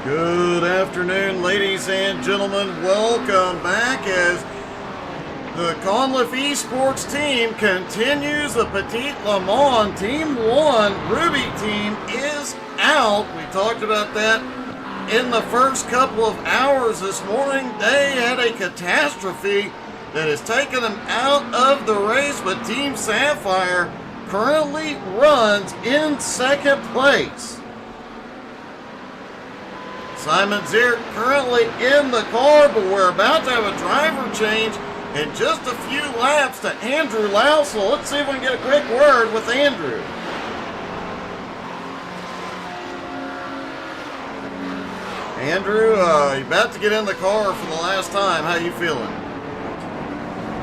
Good afternoon, ladies and gentlemen. Welcome back as the Conliff eSports team continues. The Petit Lemans Team 1 Ruby team is out. We talked about that in the first couple of hours this morning. They had a catastrophe that has taken them out of the race, but Team Sapphire currently runs in second place. Simon Zier currently in the car, but we're about to have a driver change in just a few laps to Andrew Lousel. Let's see if we can get a quick word with Andrew. Andrew, you're about to get in the car for the last time. How you feeling?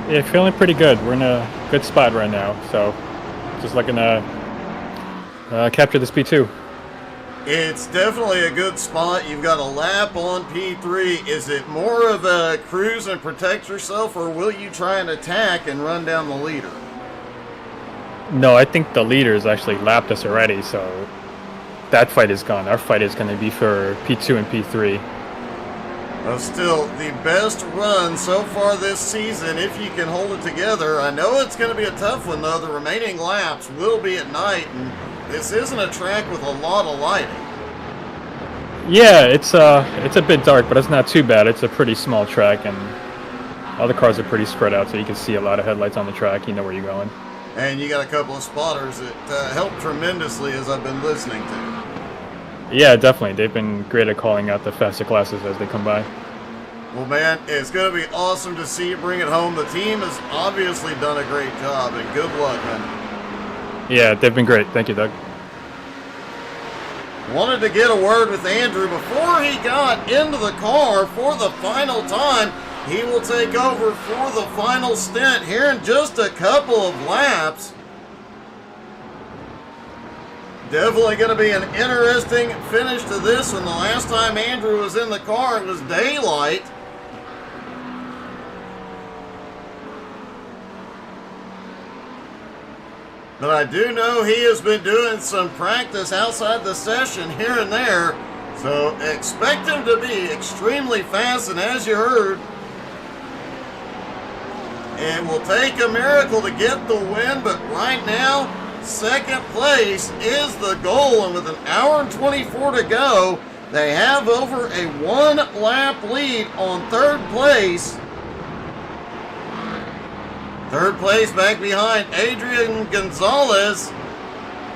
Yeah, feeling pretty good. We're in a good spot right now, so just looking to capture this P2. It's definitely a good spot. You've got a lap on P3. Is it more of a cruise and protect yourself, or will you try and attack and run down the leader? No, I think the leaders actually lapped us already, so that fight is gone. Our fight is going to be for P2 and P3. Well, still, the best run so far this season, if you can hold it together. I know it's going to be a tough one, though. The remaining laps will be at night, and this isn't a track with a lot of lighting. Yeah, it's a bit dark, but it's not too bad. It's a pretty small track, and all the cars are pretty spread out, so you can see a lot of headlights on the track. You know where you're going. And you got a couple of spotters that help tremendously, as I've been listening to. Yeah, definitely. They've been great at calling out the faster classes as they come by. Well, man, it's going to be awesome to see you bring it home. The team has obviously done a great job, and good luck, man. Yeah, they've been great. Thank you, Doug. Wanted to get a word with Andrew before he got into the car for the final time. He will take over for the final stint here in just a couple of laps. Definitely going to be an interesting finish to this one. The last time Andrew was in the car, it was daylight. But I do know he has been doing some practice outside the session here and there. So expect him to be extremely fast. And as you heard, it will take a miracle to get the win. But right now, second place is the goal. And with an hour and 24 to go, they have over a one-lap lead on third place. Third place back behind Adrian Gonzalez,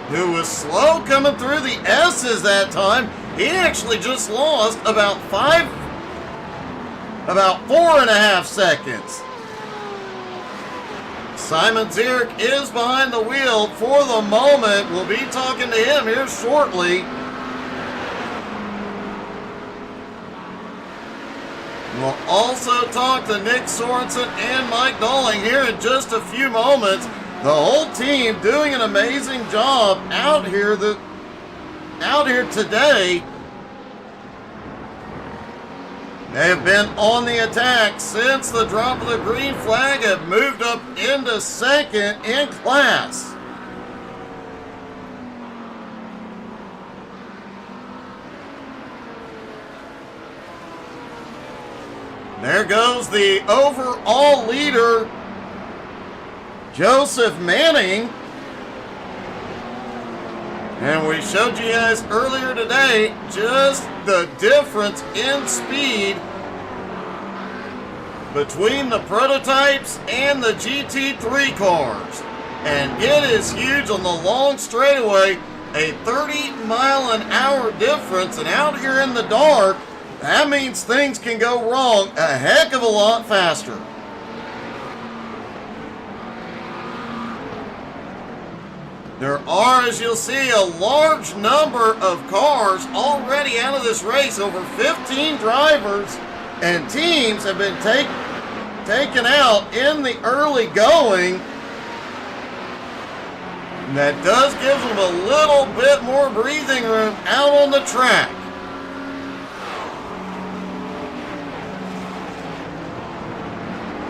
who was slow coming through the S's that time. He actually just lost about 4.5 seconds. Simon Zier is behind the wheel for the moment. We'll be talking to him here shortly. We'll also talk to Nick Sorensen and Mike Dolling here in just a few moments. The whole team doing an amazing job out here today. They have been on the attack since the drop of the green flag, have moved up into second in class. There goes the overall leader, Joseph Manning. And we showed you guys earlier today just the difference in speed between the prototypes and the GT3 cars. And it is huge on the long straightaway, a 30-mile-an-hour difference. And out here in the dark, that means things can go wrong a heck of a lot faster. There are, as you'll see, a large number of cars already out of this race. Over 15 drivers and teams have been taken out in the early going. And that does give them a little bit more breathing room out on the track.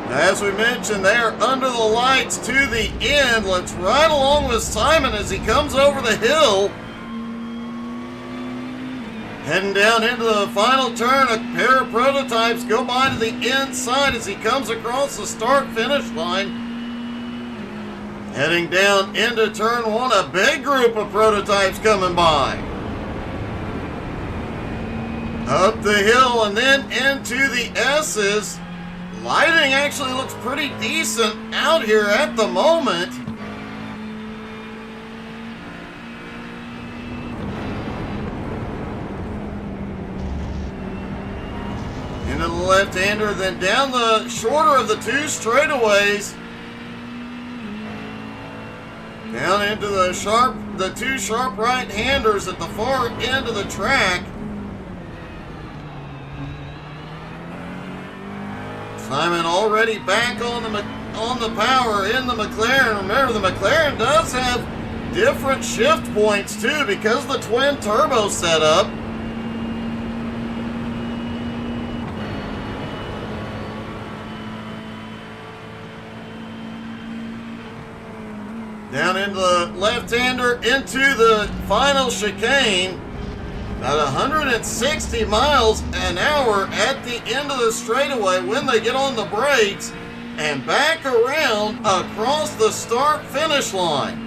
As we mentioned, they are under the lights to the end. Let's ride along with Simon as he comes over the hill. Heading down into the final turn, a pair of prototypes go by to the inside as he comes across the start-finish line. Heading down into turn one, a big group of prototypes coming by. Up the hill and then into the S's. Lighting actually looks pretty decent out here at the moment. Into the left-hander, then down the shorter of the two straightaways. Down into the two sharp right-handers at the far end of the track. Simon already back on the power in the McLaren. Remember, the McLaren does have different shift points too because of the twin turbo setup. Down into the left-hander into the final chicane. About 160 miles an hour at the end of the straightaway when they get on the brakes and back around across the start-finish line.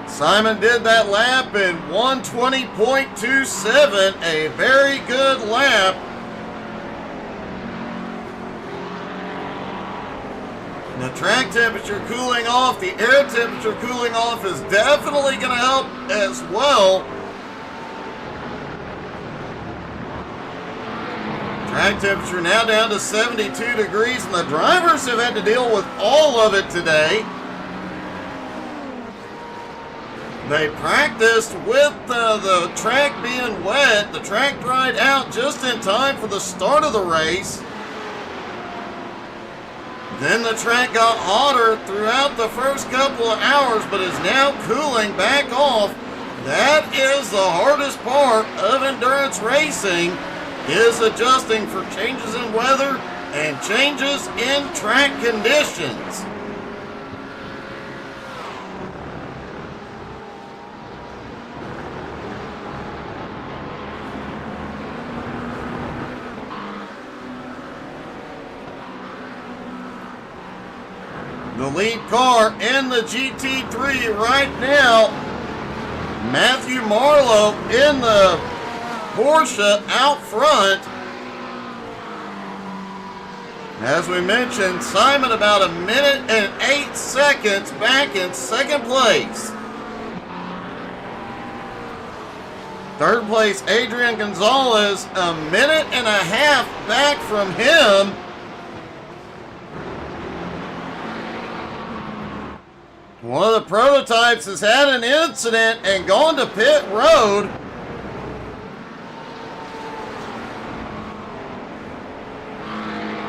Simon did that lap in 1:20.27, a very good lap. The track temperature cooling off, the air temperature cooling off is definitely going to help as well. Track temperature now down to 72 degrees, and the drivers have had to deal with all of it today. They practiced with the track being wet. The track dried out just in time for the start of the race. Then the track got hotter throughout the first couple of hours, but is now cooling back off. That is the hardest part of endurance racing, is adjusting for changes in weather and changes in track conditions. The lead car in the GT3 right now, Matthew Marlowe in the Porsche out front. As we mentioned, Simon about 1 minute and 8 seconds back in second place. Third place, Adrian Gonzalez, 1.5 minutes back from him. One of the prototypes has had an incident and gone to pit road.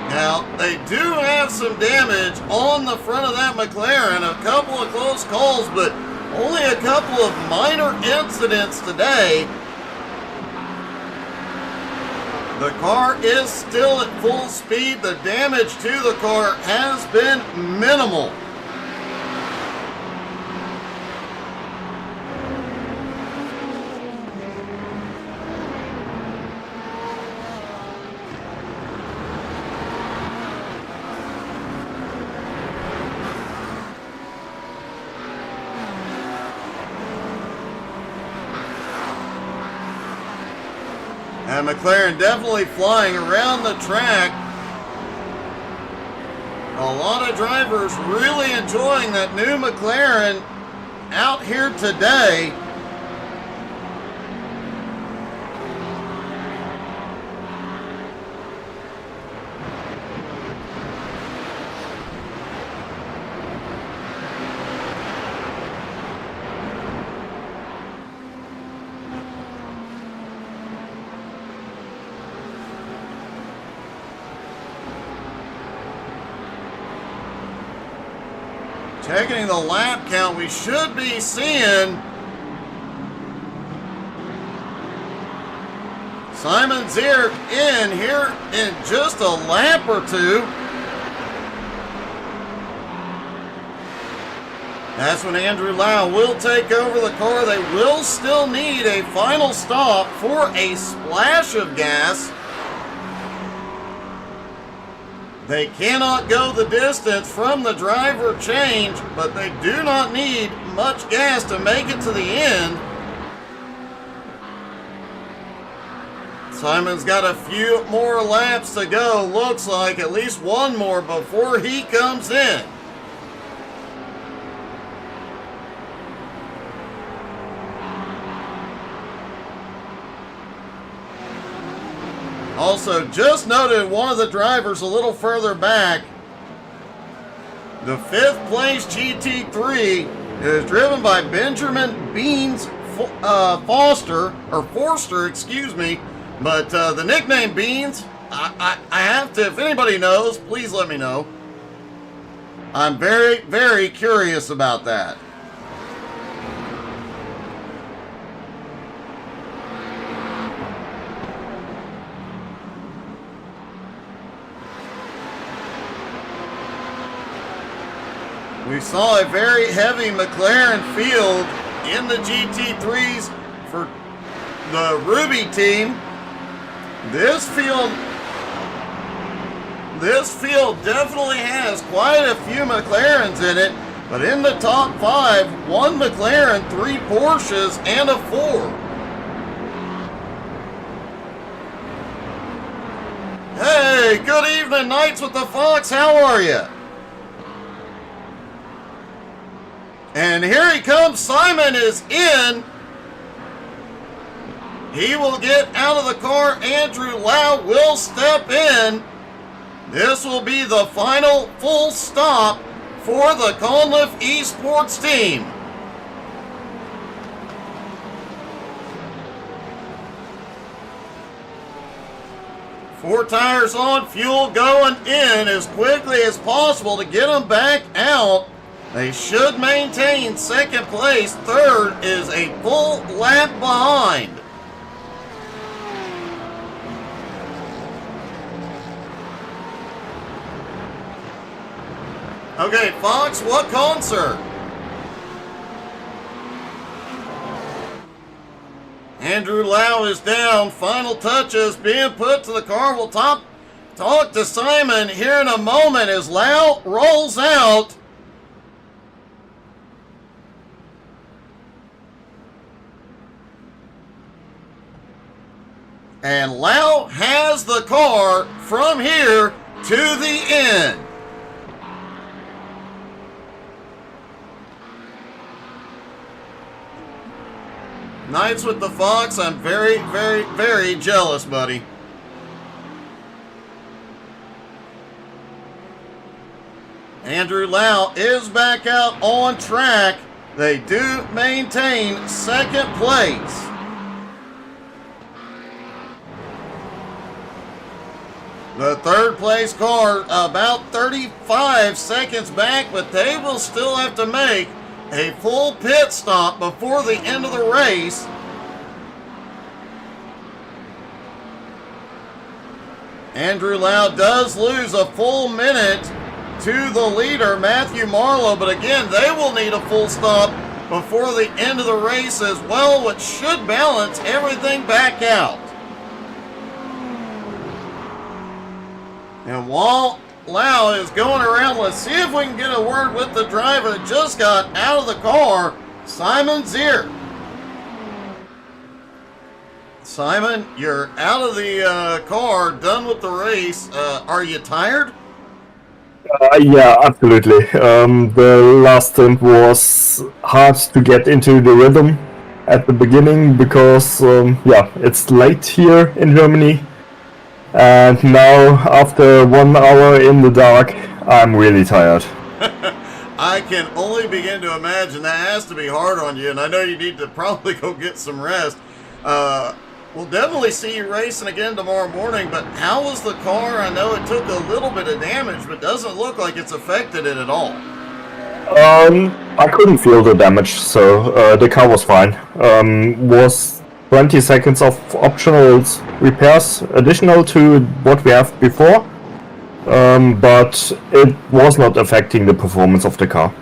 Now, they do have some damage on the front of that McLaren, a couple of close calls, but only a couple of minor incidents today. The car is still at full speed. The damage to the car has been minimal. And McLaren definitely flying around the track. A lot of drivers really enjoying that new McLaren out here today. Checking the lap count, we should be seeing Simon Zierk in here in just a lap or two. That's when Andrew Lau will take over the car. They will still need a final stop for a splash of gas. They cannot go the distance from the driver change, but they do not need much gas to make it to the end. Simon's got a few more laps to go. Looks like at least one more before he comes in. Also, just noted one of the drivers a little further back. The 5th place GT3 is driven by Benjamin Beans Forster, excuse me. But the nickname Beans, I have to, if anybody knows, please let me know. I'm very, very curious about that. We saw a very heavy McLaren field in the GT3s for the Ruby team. This field definitely has quite a few McLarens in it, but in the top 5, 1 McLaren, 3 Porsches, and a 4. Hey, good evening, Knights with the Fox. How are you? And here he comes. Simon is in. He will get out of the car. Andrew Lau will step in. This will be the final full stop for the Conliff eSports team. Four tires on, fuel going in as quickly as possible to get them back out. They should maintain second place. Third is a full lap behind. Okay, Fox, what concert? Andrew Lau is down. Final touches being put to the car. We'll talk to Simon here in a moment as Lau rolls out. And Lau has the car from here to the end. Knights with the Fox, I'm very, very, very jealous, buddy. Andrew Lau is back out on track. They do maintain second place. The third place car about 35 seconds back, but they will still have to make a full pit stop before the end of the race. Andrew Lau does lose a full minute to the leader, Matthew Marlowe, but again, they will need a full stop before the end of the race as well, which should balance everything back out. And while Lau is going around, let's see if we can get a word with the driver that just got out of the car, Simon Zier. Simon, you're out of the car, done with the race. Are you tired? Yeah, absolutely. The last stint was hard to get into the rhythm at the beginning because, yeah, it's late here in Germany. And now, after 1 hour in the dark, I'm really tired. I can only begin to imagine that has to be hard on you, and I know you need to probably go get some rest. We'll definitely see you racing again tomorrow morning, but how was the car? I know it took a little bit of damage, but doesn't look like it's affected it at all. I couldn't feel the damage, so the car was fine. Was 20 seconds of optional repairs additional to what we have before, but it was not affecting the performance of the car.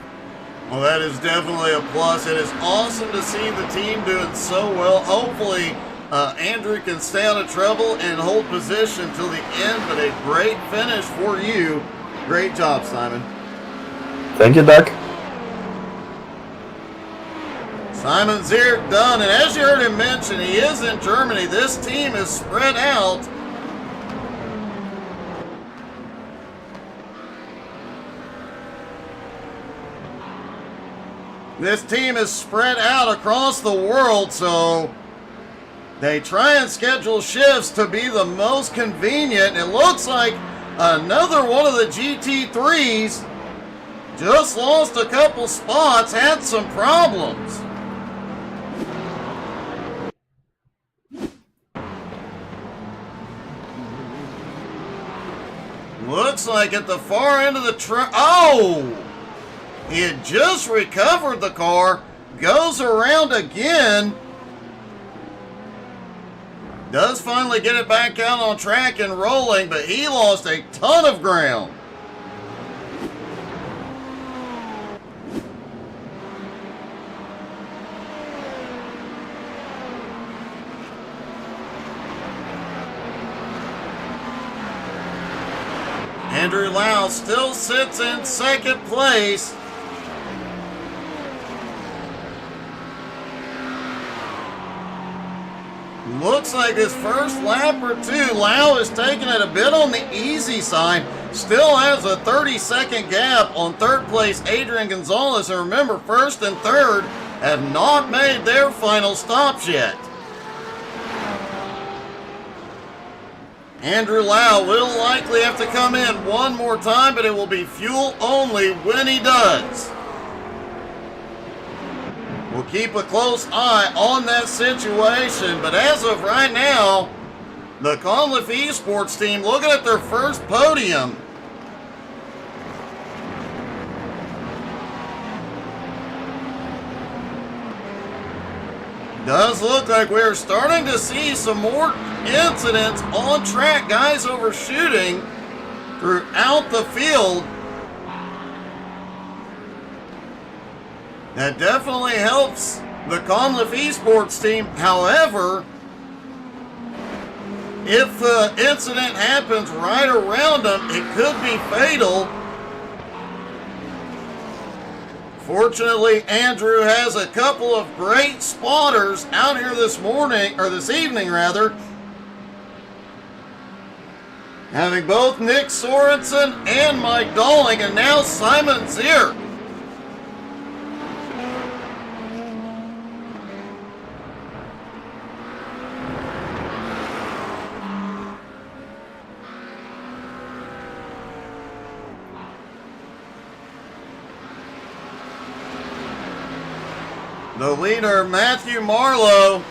Well, that is definitely a plus. It is awesome to see the team doing so well. Hopefully, Andrew can stay out of trouble and hold position till the end, but a great finish for you. Great job, Simon. Thank you, Doug. Simon Zierk done, and as you heard him mention, he is in Germany. This team is spread out. This team is spread out across the world, so they try and schedule shifts to be the most convenient. It looks like another one of the GT3s just lost a couple spots, had some problems. Looks like at the far end of the track. Oh! He had just recovered the car, goes around again, does finally get it back out on track and rolling, but he lost a ton of ground. Andrew Lau still sits in second place. Looks like his first lap or two, Lau is taking it a bit on the easy side. Still has a 30-second gap on third place Adrian Gonzalez. And remember, first and third have not made their final stops yet. Andrew Lau will likely have to come in one more time, but it will be fuel only when he does. We'll keep a close eye on that situation, but as of right now, the Conliff eSports team looking at their first podium. Does look like we're starting to see some more incidents on track, guys overshooting throughout the field. That definitely helps the Conliff eSports team. However, if the incident happens right around them, it could be fatal. Fortunately, Andrew has a couple of great spotters out here this morning, or this evening rather. Having both Nick Sorensen and Mike Dolling, and now Simon Zierk. The leader, Matthew Marlowe,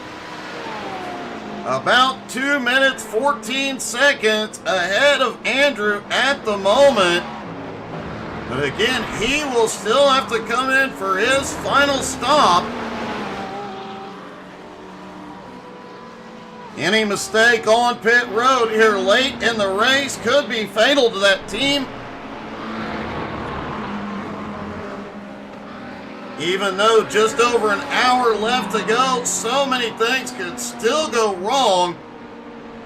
about 2 minutes, 14 seconds ahead of Andrew at the moment. But again, he will still have to come in for his final stop. Any mistake on pit road here late in the race could be fatal to that team. Even though just over an hour left to go, so many things could still go wrong,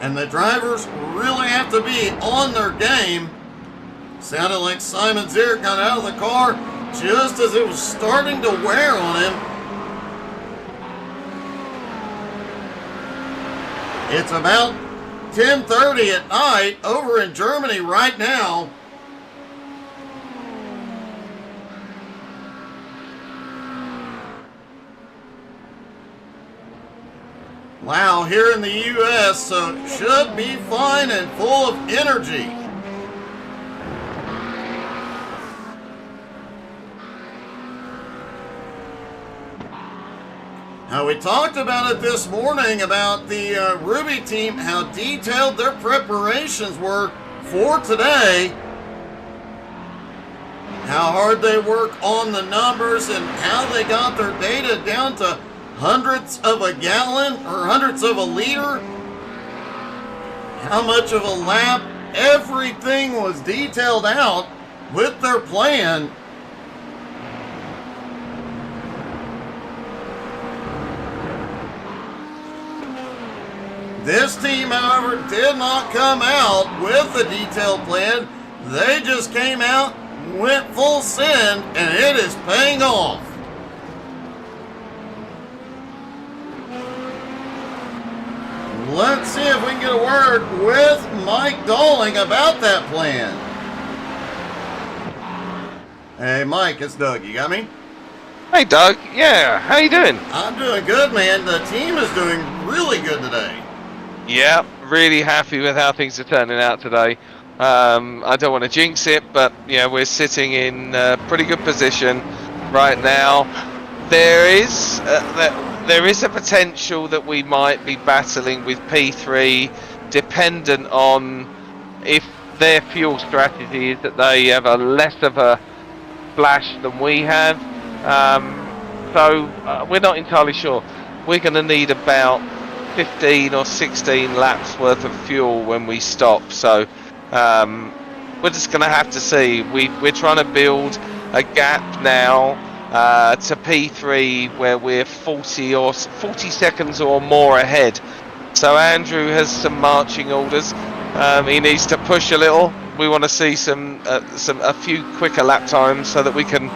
and the drivers really have to be on their game. Sounded like Simon Zierk got out of the car just as it was starting to wear on him. It's about 10:30 at night over in Germany right now. Wow, here in the U.S., so it should be fine and full of energy. Now, we talked about it this morning about the Ruby team, how detailed their preparations were for today, how hard they work on the numbers, and how they got their data down to hundredths of a gallon or hundredths of a liter, how much of a lap. Everything was detailed out with their plan. This team, however, did not come out with a detailed plan. They just came out, went full send, and it is paying off. Let's see if we can get a word with Mike Dalling about that plan. Hey, Mike, it's Doug. You got me? Hey, Doug. Yeah, how you doing? I'm doing good, man. The team is doing really good today. Yeah, really happy with how things are turning out today. I don't want to jinx it, but yeah, we're sitting in a pretty good position right now. There is a potential that we might be battling with P3, dependent on if their fuel strategy is that they have a less of a splash than we have. So we're not entirely sure. We're going to need about 15 or 16 laps worth of fuel when we stop. So we're just going to have to see. We're trying to build a gap now to P3 where we're 40 seconds or more ahead. So Andrew has some marching orders. He needs to push a little. We want to see a few quicker lap times so that we can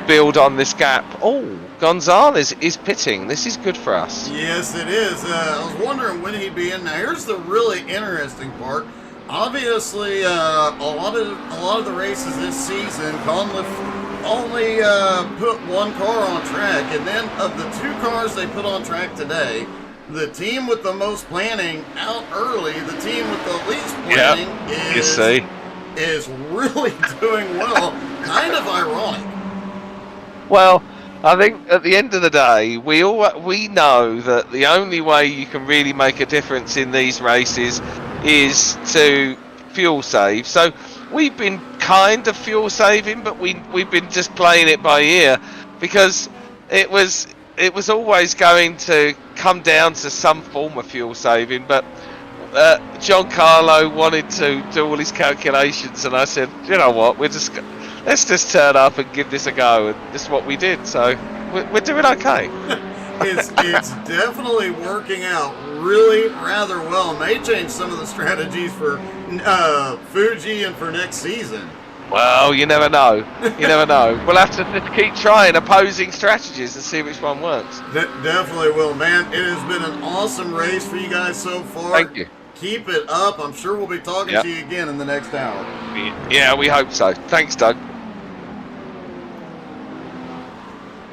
build on this gap. Oh, Gonzalez is pitting. This is good for us. Yes, it is. I was wondering when he'd be in. Now, here's the really interesting part. Obviously, a lot of the races this season, Conliff only put one car on track, and then of the two cars they put on track today, the team with the most planning out early, the team with the least planning is really doing well. Kind of ironic. Well, I think at the end of the day, we know that the only way you can really make a difference in these races is to fuel save. So we've been kind of fuel saving, but we've been just playing it by ear because it was always going to come down to some form of fuel saving. But Giancarlo wanted to do all his calculations, and I said, you know what, let's just turn up and give this a go, and this is what we did. So we're doing okay. It's definitely working out really rather well. May change some of the strategies for Fuji and for next season. Well, you never know. You never know. We'll have to just keep trying opposing strategies and see which one works. Definitely will, man. It has been an awesome race for you guys so far. Thank you. Keep it up. I'm sure we'll be talking to you again in the next hour. Yeah, we hope so. Thanks, Doug.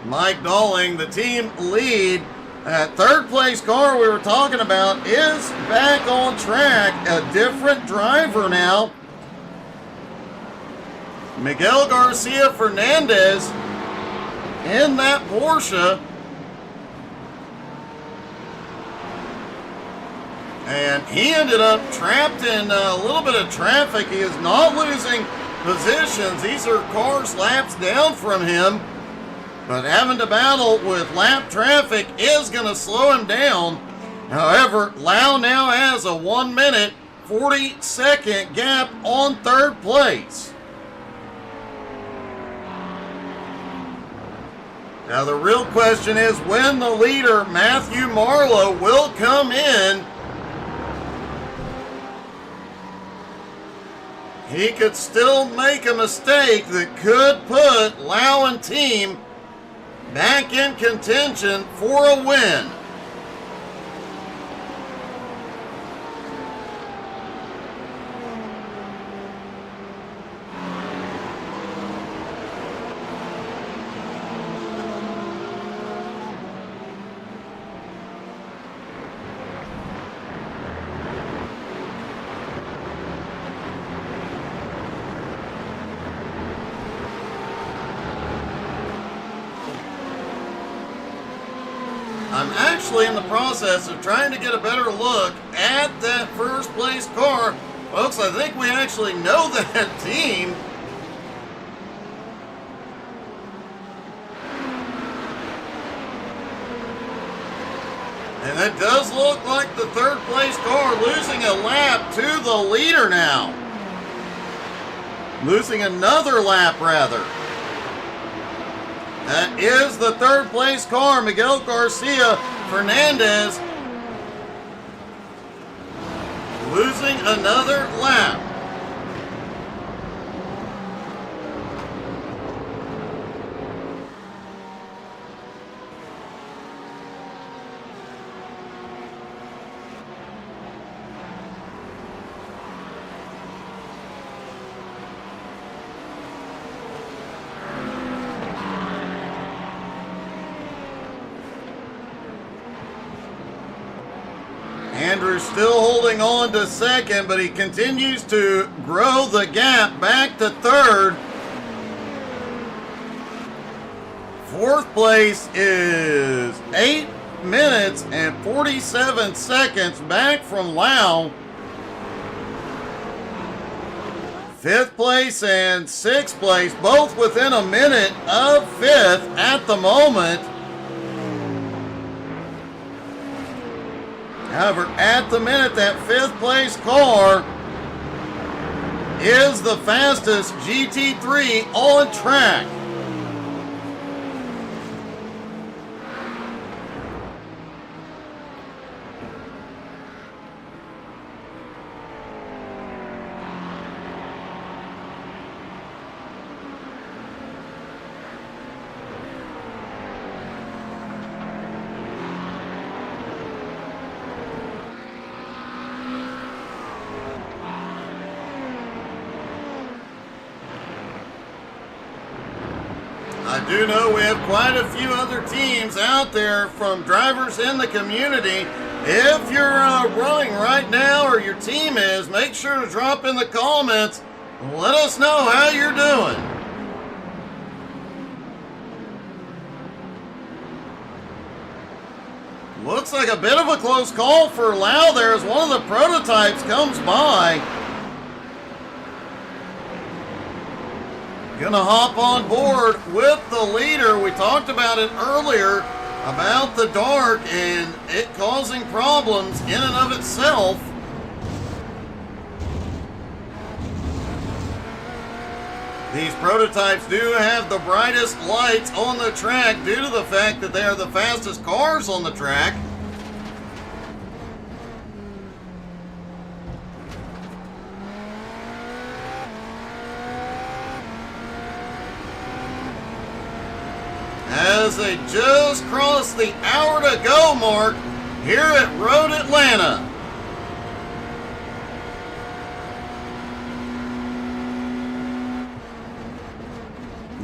Mike Dalling, the team lead. That third place car we were talking about is back on track. A different driver now. Miguel Garcia Fernandez in that Porsche. And he ended up trapped in a little bit of traffic. He is not losing positions. These are cars laps down from him. But having to battle with lap traffic is going to slow him down. However, Lau now has a 1 minute, 40-second gap on third place. Now the real question is when the leader, Matthew Marlowe, will come in. He could still make a mistake that could put Lau and team back in contention for a win. I'm actually in the process of trying to get a better look at that first place car. Folks, I think we actually know that team. And it does look like the third place car losing a lap to the leader now. Losing another lap, rather. That is the third place car, Miguel Garcia Fernandez. losing another lap. Andrew's still holding on to second, but he continues to grow the gap back to third. Fourth place is 8 minutes and 47 seconds back from Lau. Fifth place and sixth place, both within a minute of fifth at the moment. However, at the minute, that fifth place car is the fastest GT3 on track. I do know we have quite a few other teams out there from drivers in the community. If you're running right now or your team is, make sure to drop in the comments and let us know how you're doing. Looks like a bit of a close call for Lau there as one of the prototypes comes by. Gonna hop on board with the leader. We talked about it earlier about the dark and it causing problems in and of itself. These prototypes do have the brightest lights on the track due to the fact that they are the fastest cars on the track. As they just crossed the hour to go mark here at Road Atlanta.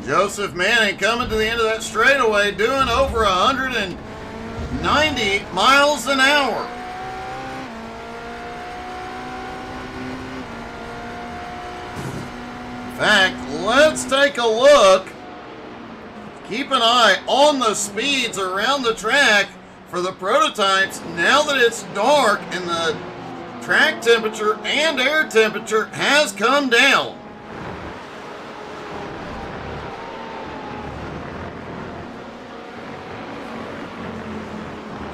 Joseph Manning coming to the end of that straightaway doing over 190 miles an hour. In fact, let's take a look. Keep an eye on the speeds around the track for the prototypes now that it's dark and the track temperature and air temperature has come down.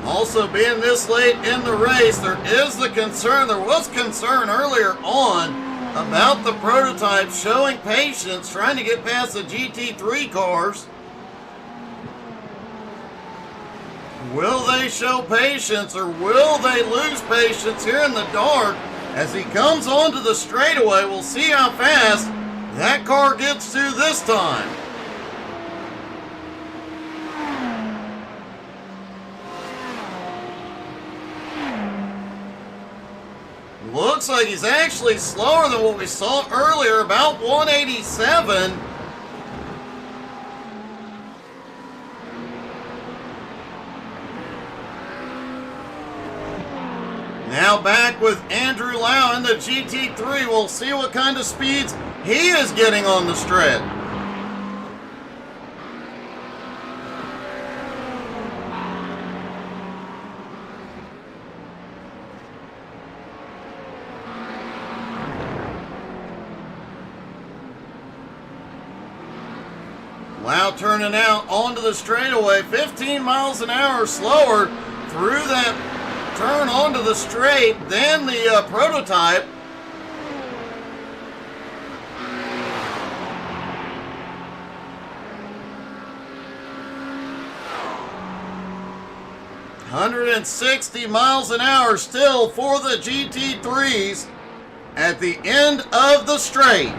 Also, being this late in the race, there was concern earlier on about the prototypes showing patience, trying to get past the GT3 cars. Will they show patience or will they lose patience here in the dark as he comes onto the straightaway? We'll see how fast that car gets to this time. Looks like he's actually slower than what we saw earlier, about 187. Now back with Andrew Lau in the GT3. We'll see what kind of speeds he is getting on the stretch. Lau turning out onto the straightaway, 15 miles an hour slower through that turn onto the straight than the prototype. 160 miles an hour still for the GT3s at the end of the straight.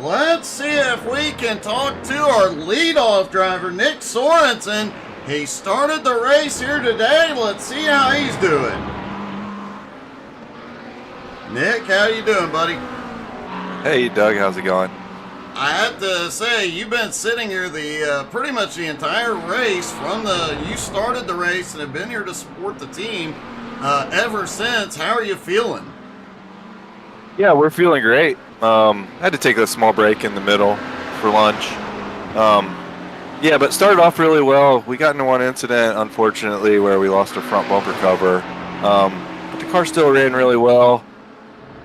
Let's see if we can talk to our leadoff driver, Nick Sorensen. He started the race here today. Let's see how he's doing. Nick, how you doing, buddy? Hey, Doug, how's it going? I have to say, you've been sitting here the pretty much the entire race you started the race and have been here to support the team ever since. How are you feeling? Yeah, we're feeling great. I had to take a small break in the middle for lunch. Yeah, but started off really well. We got into one incident, unfortunately, where we lost a front bumper cover. But the car still ran really well,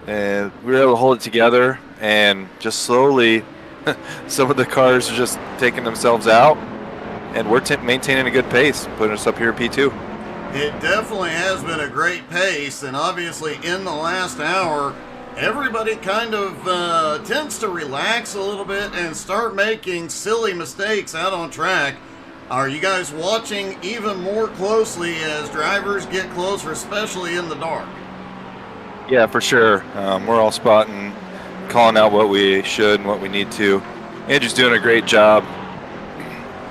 and we were able to hold it together. And just slowly, some of the cars are just taking themselves out, and we're maintaining a good pace, putting us up here at P2. It definitely has been a great pace, and obviously in the last hour, everybody kind of tends to relax a little bit and start making silly mistakes out on track. Are you guys watching even more closely as drivers get closer, especially in the dark? Yeah, for sure. We're all spotting, calling out what we should and what we need to. Andrew's doing a great job,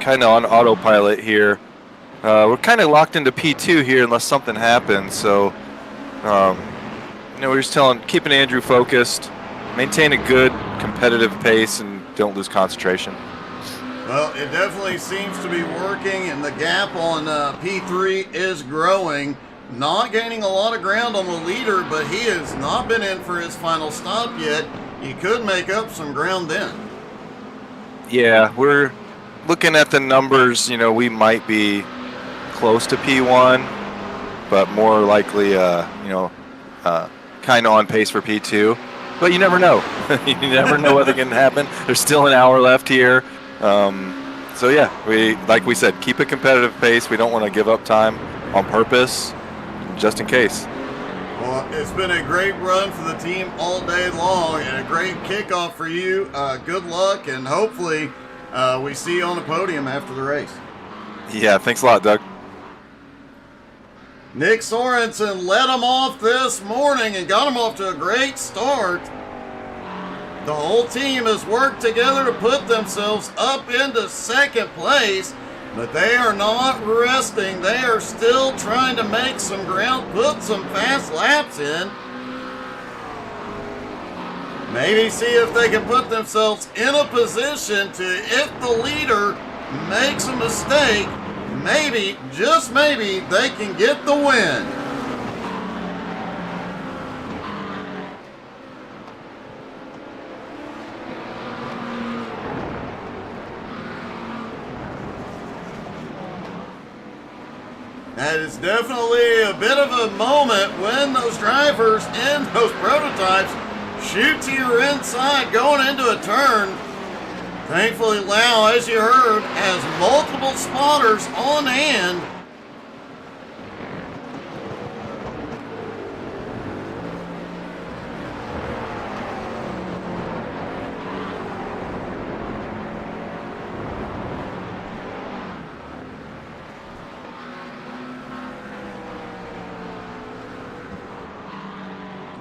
kind of on autopilot here. We're kind of locked into P2 here unless something happens, so we're just keeping Andrew focused, maintain a good competitive pace, and don't lose concentration. Well, it definitely seems to be working, and the gap on P3 is growing. Not gaining a lot of ground on the leader, but he has not been in for his final stop yet. He could make up some ground then. Yeah, we're looking at the numbers. We might be close to P1, but more likely, kind of on pace for P2, but you never know. You never know what can happen. There's still an hour left here. So yeah, like we said, keep a competitive pace. We don't want to give up time on purpose, just in case. Well, it's been a great run for the team all day long and a great kickoff for you. Good luck, and hopefully we see you on the podium after the race. Yeah, thanks a lot, Doug. Nick Sorensen led him off this morning and got him off to a great start. The whole team has worked together to put themselves up into second place, but they are not resting. They are still trying to make some ground, put some fast laps in. Maybe see if they can put themselves in a position to, if the leader makes a mistake, maybe, just maybe, they can get the win. That is definitely a bit of a moment when those drivers in those prototypes shoot to your inside going into a turn. Thankfully, Lau, as you heard, has multiple spotters on hand.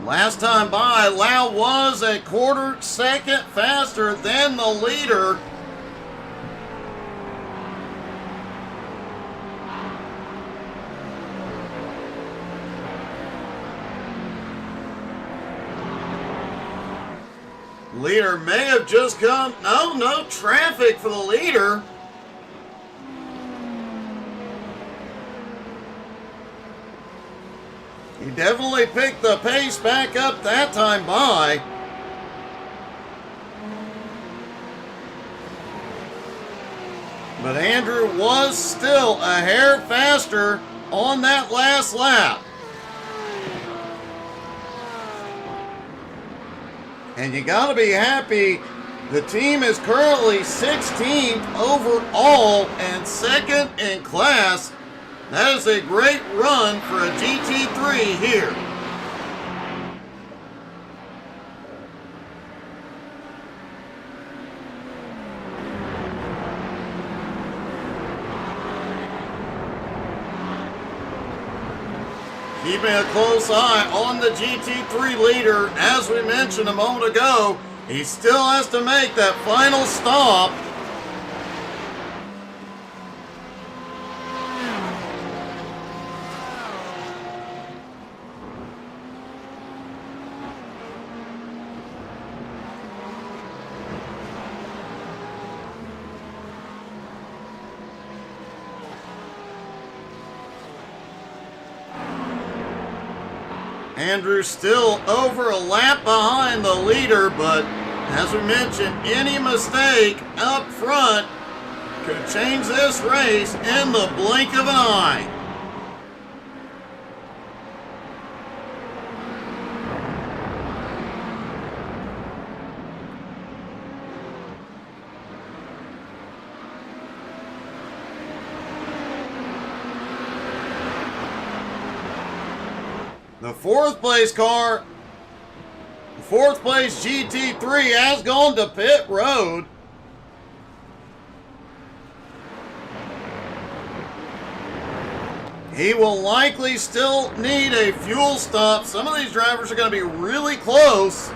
Last time by, Lau was a quarter second faster than the leader. Leader may have just come. No traffic for the leader. He definitely picked the pace back up that time by. But Andrew was still a hair faster on that last lap. And you got to be happy. The team is currently 16th overall and second in class. That is a great run for a GT3 here. Keeping a close eye on the GT3 leader. As we mentioned a moment ago, he still has to make that final stop. Andrew still over a lap behind the leader, but as we mentioned, any mistake up front could change this race in the blink of an eye. The fourth place car, the fourth place GT3 has gone to pit road. He will likely still need a fuel stop. Some of these drivers are going to be really close.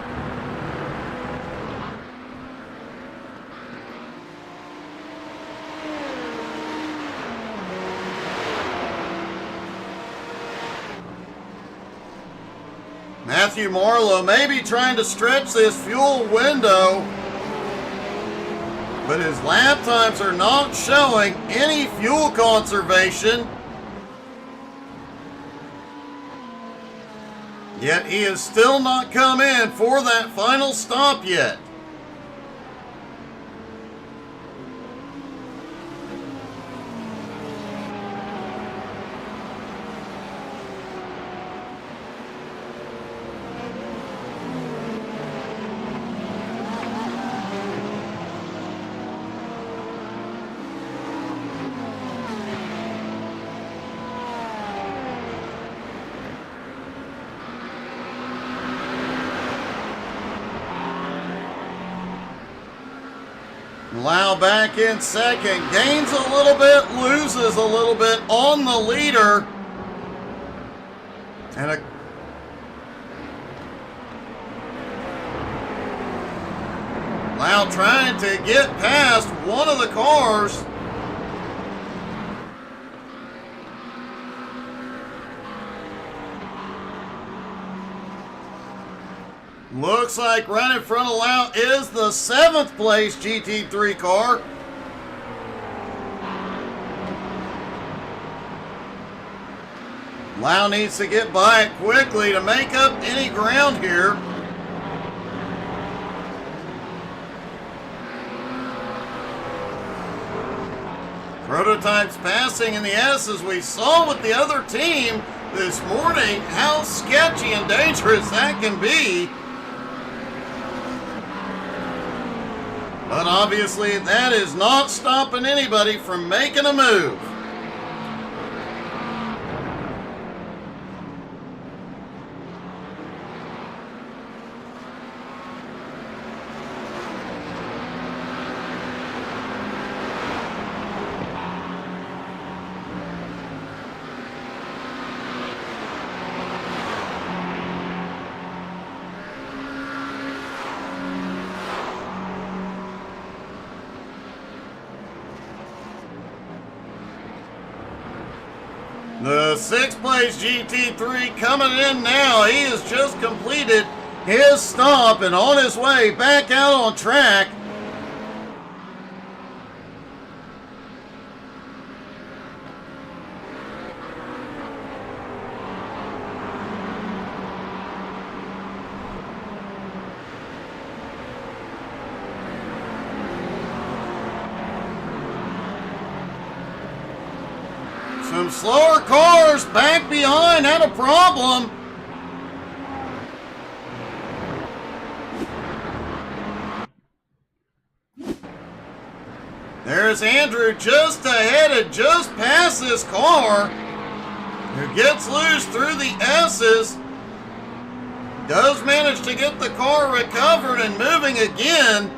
Matthew Marlowe may be trying to stretch this fuel window, but his lap times are not showing any fuel conservation. Yet he has still not come in for that final stop yet. Lau back in second, gains a little bit, loses a little bit on the leader. And Lau trying to get past one of the cars. Looks like right in front of Lau is the 7th place GT3 car. Lau needs to get by it quickly to make up any ground here. Prototypes passing in the S, as we saw with the other team this morning, how sketchy and dangerous that can be. But obviously that is not stopping anybody from making a move. The 6th place GT3 coming in now. He has just completed his stop and on his way back out on track. Some slower cars back behind had a problem. There's Andrew just ahead and just past this car, who gets loose through the S's. Does manage to get the car recovered and moving again.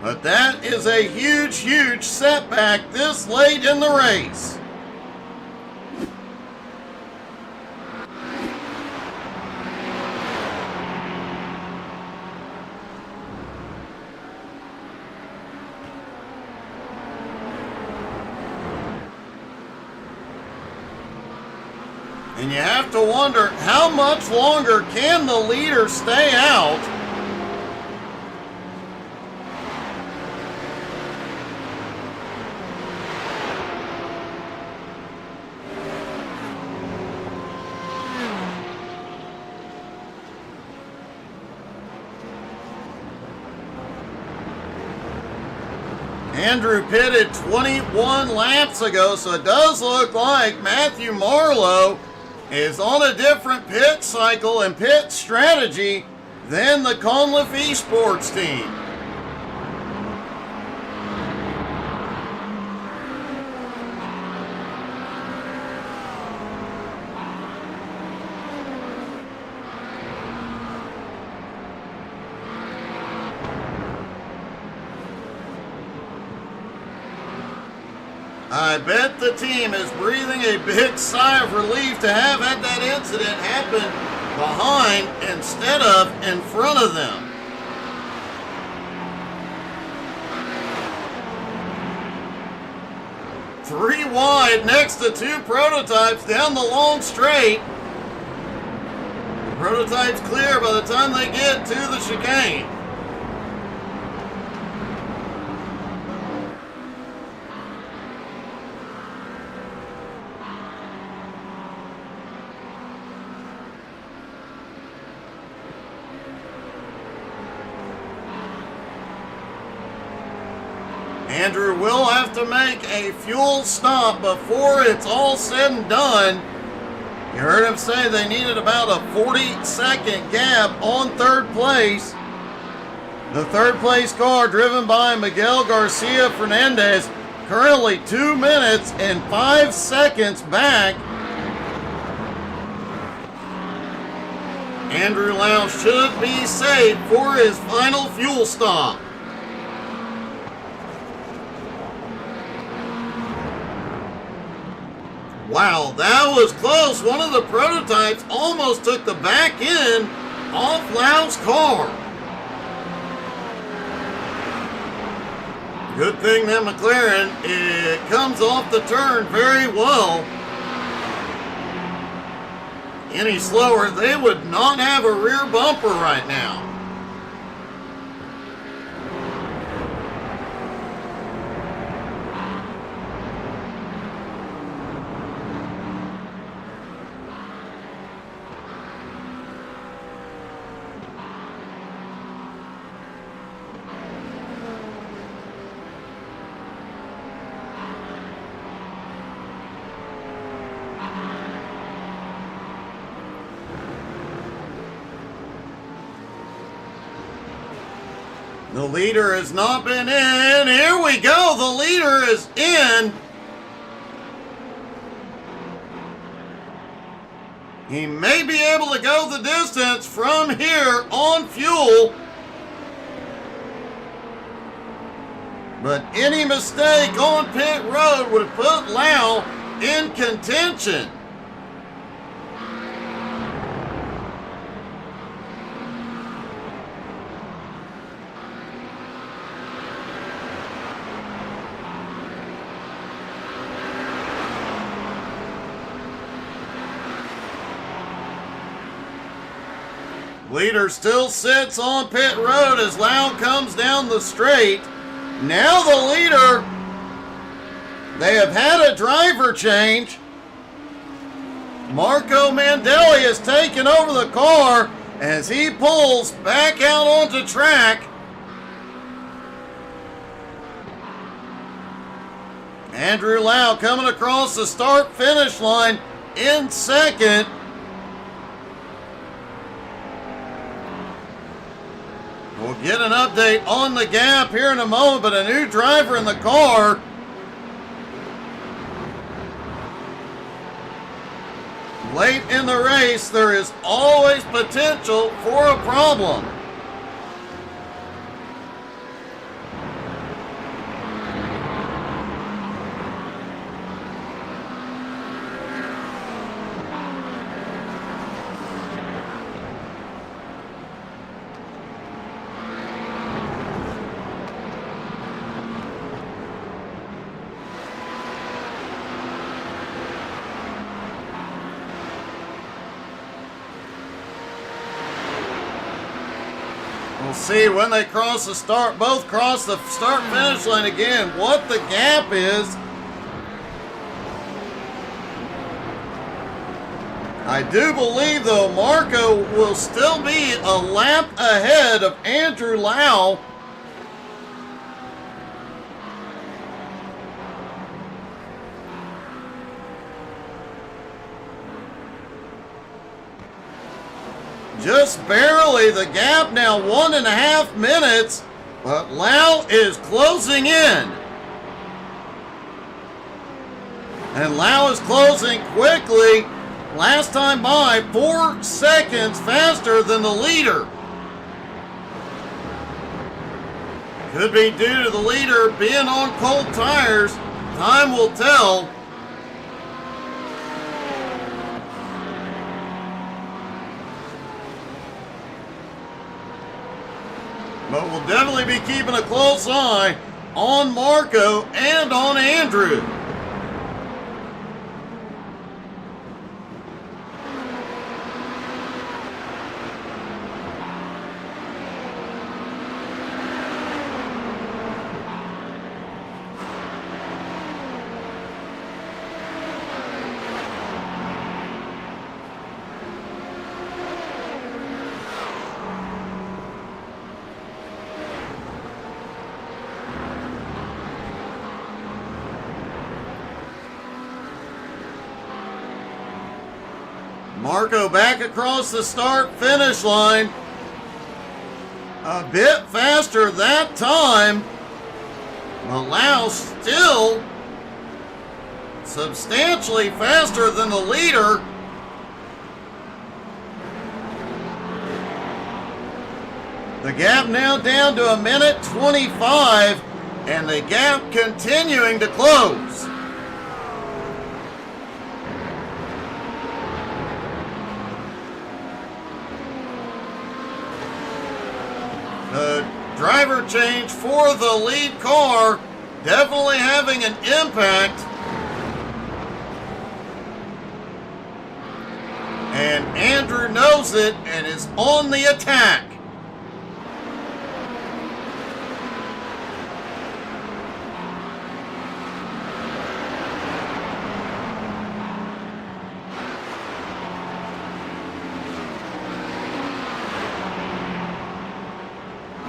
But that is a huge, huge setback this late in the race. And you have to wonder, how much longer can the leader stay out? Andrew pitted 21 laps ago, so it does look like Matthew Marlowe is on a different pit cycle and pit strategy than the Conliff eSports team. I bet the team is breathing a big sigh of relief to have had that incident happen behind instead of in front of them. Three wide next to two prototypes down the long straight. The prototypes clear by the time they get to the chicane. Andrew will have to make a fuel stop before it's all said and done. You heard him say they needed about a 40-second gap on third place. The third place car, driven by Miguel Garcia Fernandez, currently 2 minutes and 5 seconds back. Andrew Lau should be safe for his final fuel stop. Wow, that was close. One of the prototypes almost took the back end off Lau's car. Good thing that McLaren, it comes off the turn very well. Any slower, they would not have a rear bumper right now. The leader has not been in. Here we go. The leader is in. He may be able to go the distance from here on fuel. But any mistake on pit road would put Lau in contention. Leader still sits on pit road as Lau comes down the straight. Now the leader, they have had a driver change. Marco Mandelli has taken over the car as he pulls back out onto track. Andrew Lau coming across the start-finish line in second. We'll get an update on the gap here in a moment, but a new driver in the car. Late in the race, there is always potential for a problem. We'll see when they cross the start, both cross the start finish line again, what the gap is. I do believe, though, Marco will still be a lap ahead of Andrew Lau. Just barely, the gap now 1.5 minutes, but Lau is closing in. And Lau is closing quickly. Last time by, 4 seconds faster than the leader. Could be due to the leader being on cold tires. Time will tell. But we'll definitely be keeping a close eye on Marco and on Andrew. Marco back across the start-finish line. A bit faster that time. Lau still substantially faster than the leader. The gap now down to 1:25, and the gap continuing to close. The driver change for the lead car definitely having an impact. And Andrew knows it and is on the attack.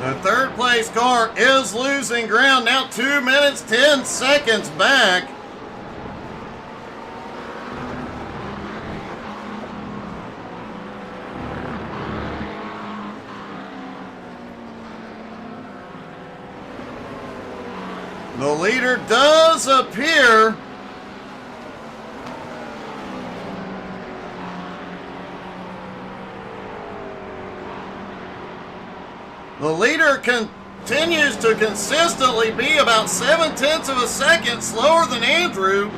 The third place car is losing ground, now 2 minutes, 10 seconds back. The leader does appear. The leader continues to consistently be about 0.7 of a second slower than Andrew.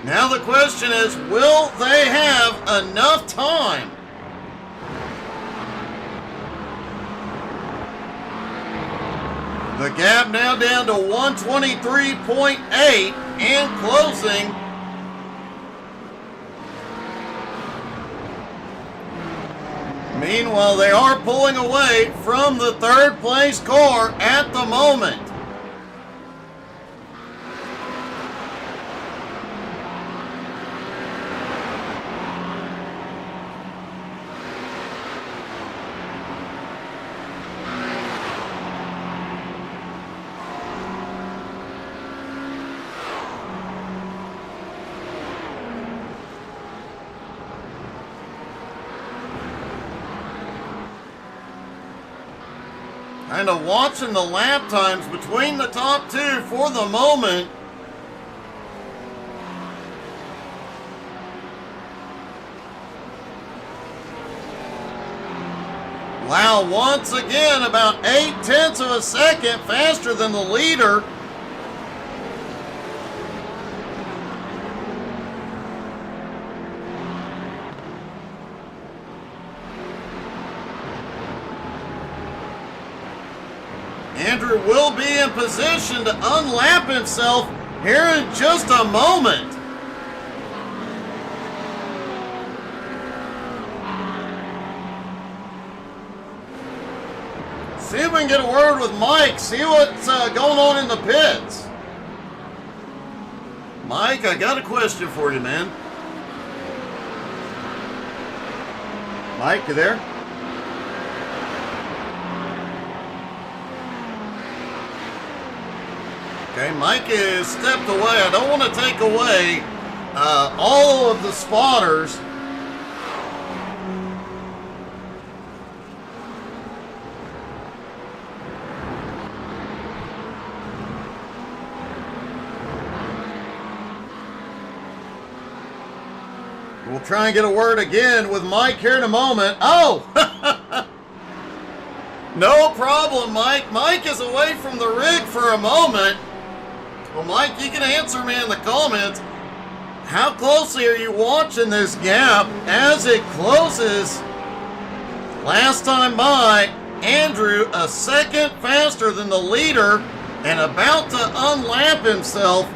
Now the question is, will they have enough time? The gap now down to 123.8 and closing. Meanwhile, they are pulling away from the third place car at the moment. Kind of watching the lap times between the top two for the moment. Wow, once again, about 0.8 of a second faster than the leader. Andrew will be in position to unlap himself here in just a moment. See if we can get a word with Mike, see what's going on in the pits. Mike, I got a question for you, man. Mike, you there? Okay, Mike is stepped away. I don't want to take away all of the spotters. We'll try and get a word again with Mike here in a moment. Oh! No problem, Mike. Mike is away from the rig for a moment. Well, Mike, you can answer me in the comments. How closely are you watching this gap as it closes? Last time by, Andrew a second faster than the leader and about to unlap himself.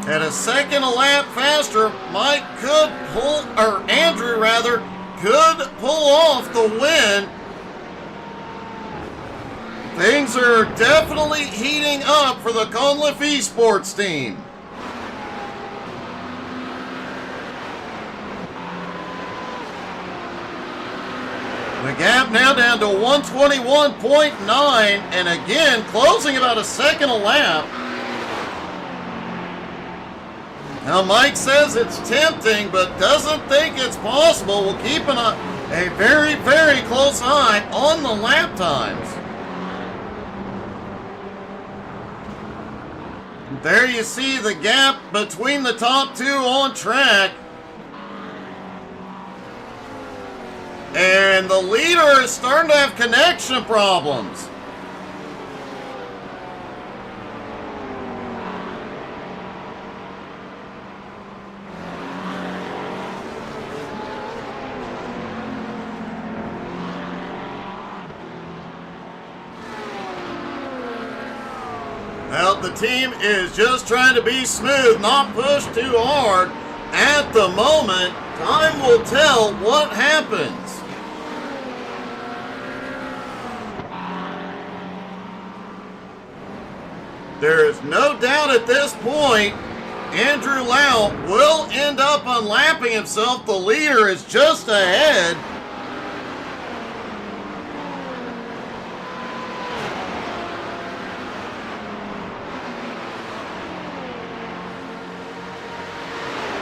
At a second a lap faster, Mike could pull, or Andrew rather, could pull off the win. Things are definitely heating up for the Conliff eSports team. The gap now down to 121.9, and again closing about a second a lap. Now, Mike says it's tempting, but doesn't think it's possible. We'll keep a very, very close eye on the lap times. There you see the gap between the top two on track. And the leader is starting to have connection problems. Well, the team is just trying to be smooth, not push too hard. At the moment, time will tell what happens. There is no doubt at this point, Andrew Lau will end up unlapping himself. The leader is just ahead.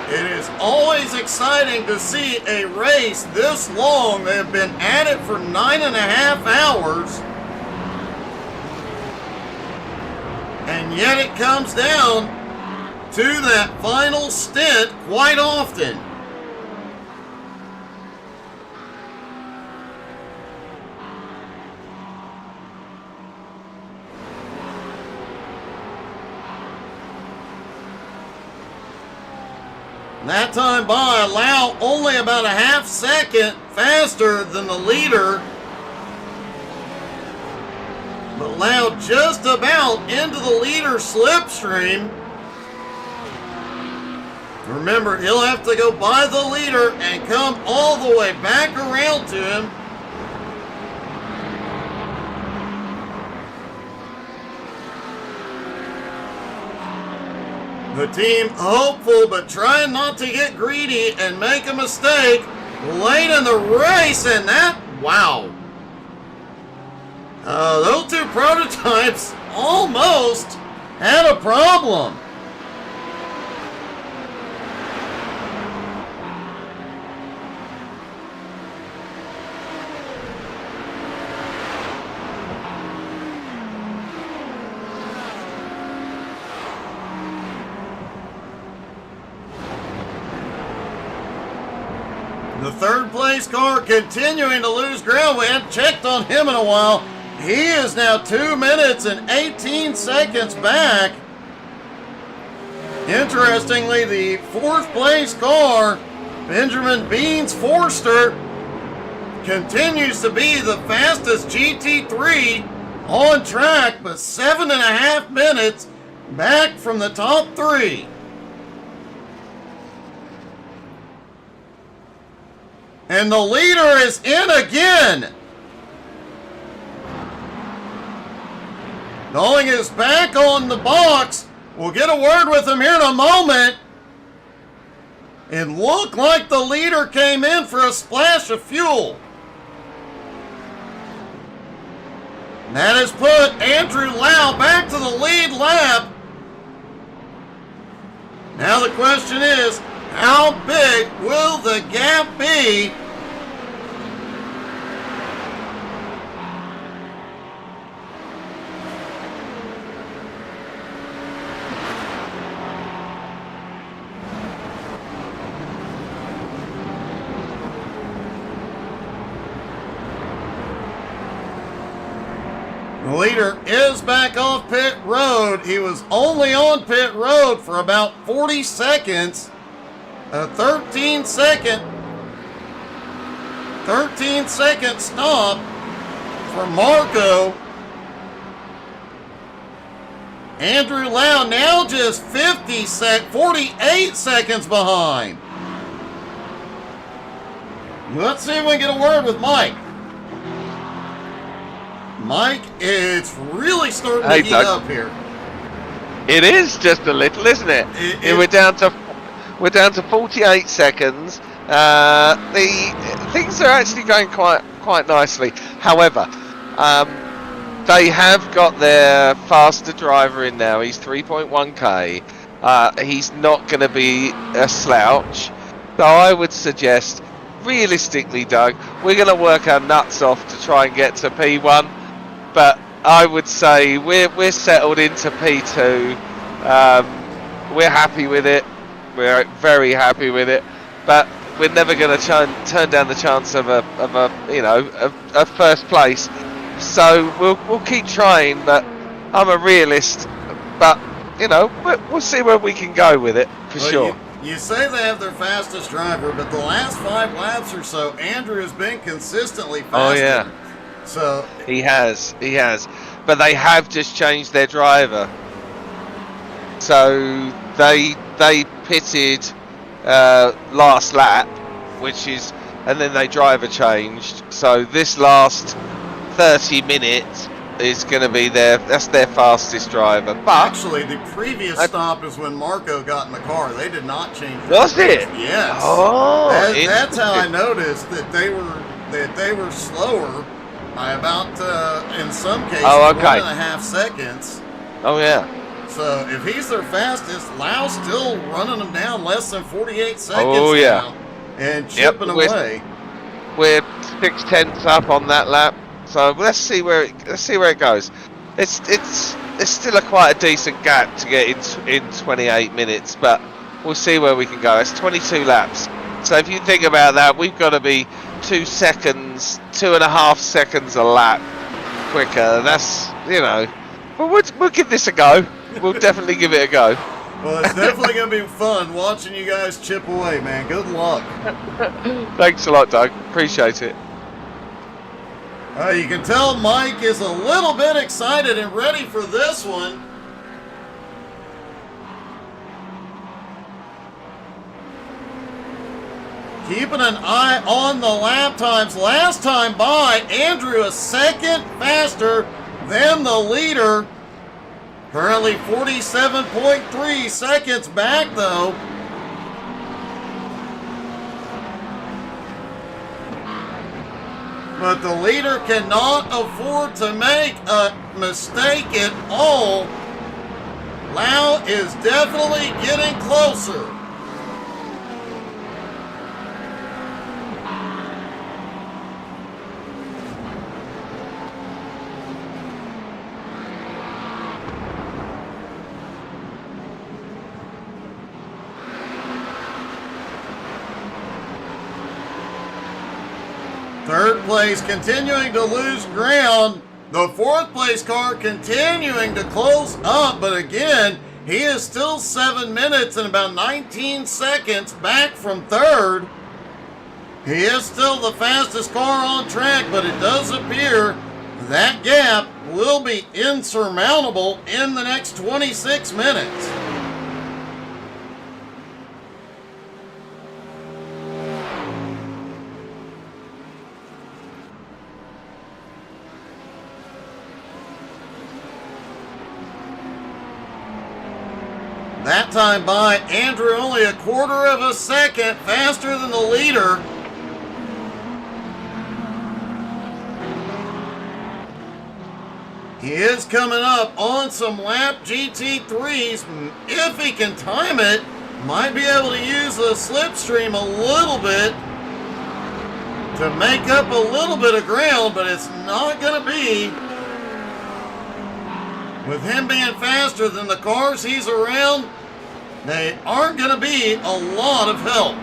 It is always exciting to see a race this long. They have been at it for 9.5 hours. And yet it comes down to that final stint quite often. That time by, Lau only about a half second faster than the leader. But Lau just about into the leader slipstream. Remember, he'll have to go by the leader and come all the way back around to him. The team hopeful, but trying not to get greedy and make a mistake late in the race, and that, wow. Those two prototypes almost had a problem. The third place car continuing to lose ground. We haven't checked on him in a while. He is now 2 minutes and 18 seconds back. Interestingly, the fourth place car, Benjamin Beans Forster, continues to be the fastest GT3 on track, but 7.5 minutes back from the top three. And the leader is in again. Knowing is back on the box. We'll get a word with him here in a moment. It looked like the leader came in for a splash of fuel. And that has put Andrew Lau back to the lead lap. Now the question is, how big will the gap be? The leader is back off pit road. He was only on pit road for about 40 seconds. A 13 second stop for Marco. Andrew Lau now just 48 seconds behind. Let's see if we can get a word with Mike. Mike, it's really starting to heat up here. It is just a little, isn't it? We're down to 48 seconds. The things are actually going quite nicely. However, they have got their faster driver in now. He's 3.1k. He's not going to be a slouch. So I would suggest, realistically, Doug, we're going to work our nuts off to try and get to P1. But I would say we're settled into P2. We're happy with it. We're very happy with it. But we're never going to turn down the chance of a first place. So we'll keep trying. But I'm a realist. But we'll see where we can go with it for sure. You say they have their fastest driver, but the last 5 laps or so, Andrew has been consistently faster. Oh yeah. So he has, but they have just changed their driver. So they pitted last lap, and then they driver changed. So this last 30 minutes is going to be that's their fastest driver. But actually, the previous stop is when Marco got in the car. They did not change. Was it? Yes. Oh, that's how I noticed that they were slower. By about, in some cases, 1.5 seconds. Oh, yeah. So, if he's their fastest, Lau's still running them down less than 48 seconds now. And chipping away. We're 6/10 up on that lap. So, let's see where it goes. It's still quite a decent gap to get in 28 minutes, but we'll see where we can go. It's 22 laps. So, if you think about that, we've got to be 2.5 seconds a lap quicker. That's, we'll give this a go. We'll definitely give it a go. Well, it's definitely going to be fun watching you guys chip away, man. Good luck. Thanks a lot, Doug. Appreciate it. You can tell Mike is a little bit excited and ready for this one. Keeping an eye on the lap times. Last time by, Andrew a second faster than the leader. Currently 47.3 seconds back, though. But the leader cannot afford to make a mistake at all. Lau is definitely getting closer. place continuing to lose ground. The fourth place car continuing to close up, but again, he is still 7 minutes and about 19 seconds back from third. He is still the fastest car on track, but it does appear that gap will be insurmountable in the next 26 minutes. That time by Andrew only a quarter of a second faster than the leader. He is coming up on some lap GT3s. If he can time it, might be able to use the slipstream a little bit to make up a little bit of ground, but it's not going to be. With him being faster than the cars he's around, they aren't going to be a lot of help.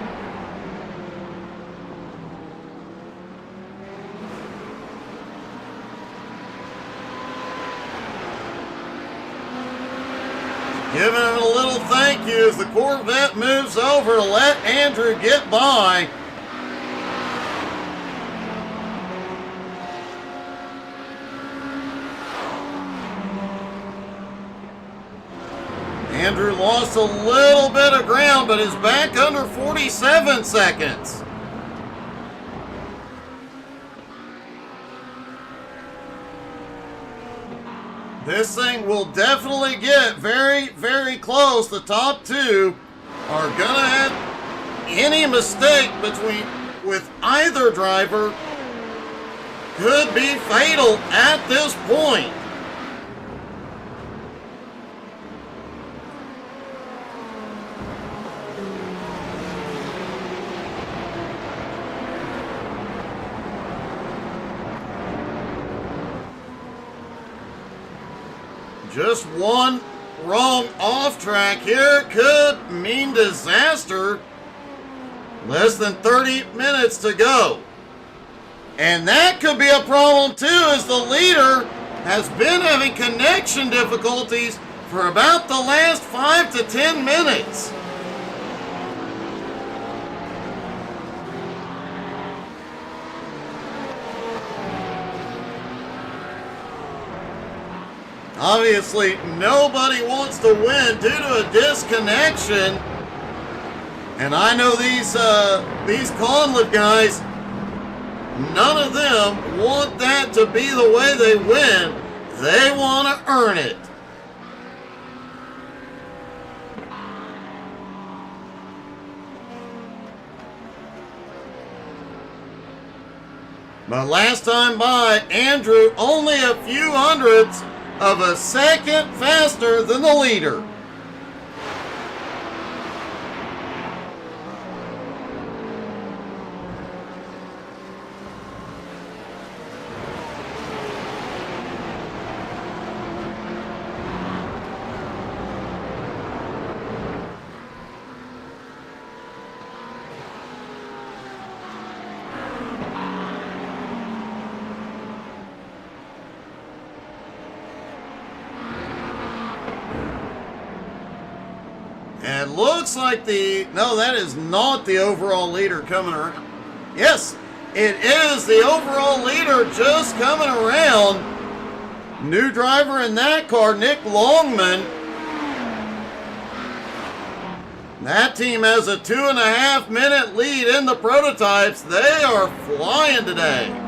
Giving him a little thank you as the Corvette moves over to let Andrew get by. Andrew lost a little bit of ground, but is back under 47 seconds. This thing will definitely get very, very close. The top two are gonna have any mistake with either driver could be fatal at this point. Just one wrong off track here could mean disaster. Less than 30 minutes to go. And that could be a problem too, as the leader has been having connection difficulties for about the last 5 to 10 minutes. Obviously, nobody wants to win due to a disconnection. And I know these Conliff guys, none of them want that to be the way they win. They want to earn it. But last time by, Andrew only a few hundredths of a second faster than the leader. And it looks like no, that is not the overall leader coming around. Yes, it is the overall leader just coming around. New driver in that car, Nick Longman. That team has a 2.5 minute lead in the prototypes. They are flying today.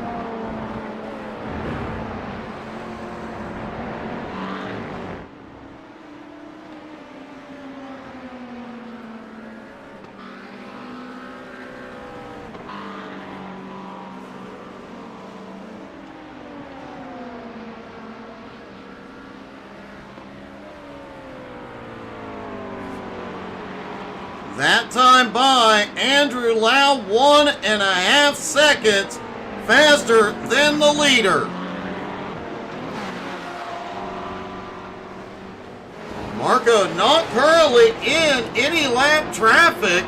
That time by, Andrew Lau 1.5 seconds faster than the leader. Marco not currently in any lap traffic.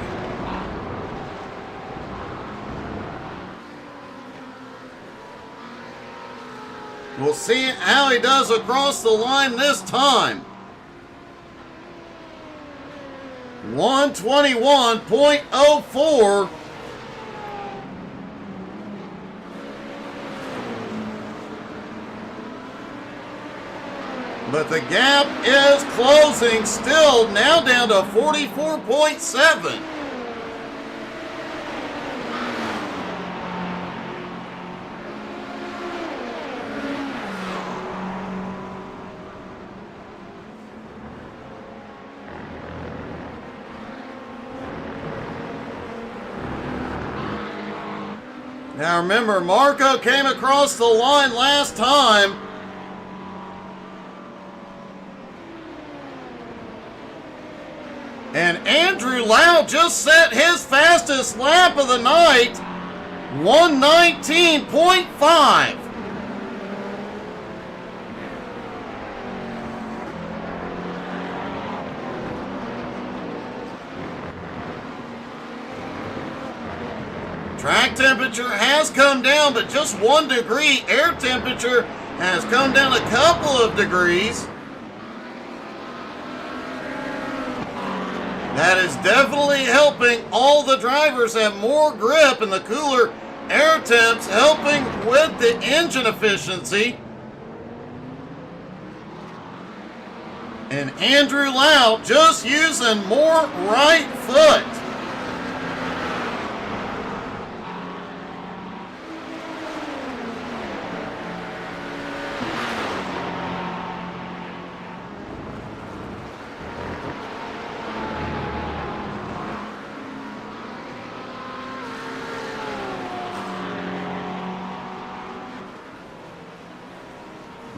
We'll see how he does across the line this time. 121.04. But the gap is closing still, now down to 44.7. Now remember, Marco came across the line last time. And Andrew Lau just set his fastest lap of the night, 119.5. Track temperature has come down, but just 1 degree. Air temperature has come down a couple of degrees. That is definitely helping all the drivers have more grip, and the cooler air temps helping with the engine efficiency. And Andrew Lau just using more right foot.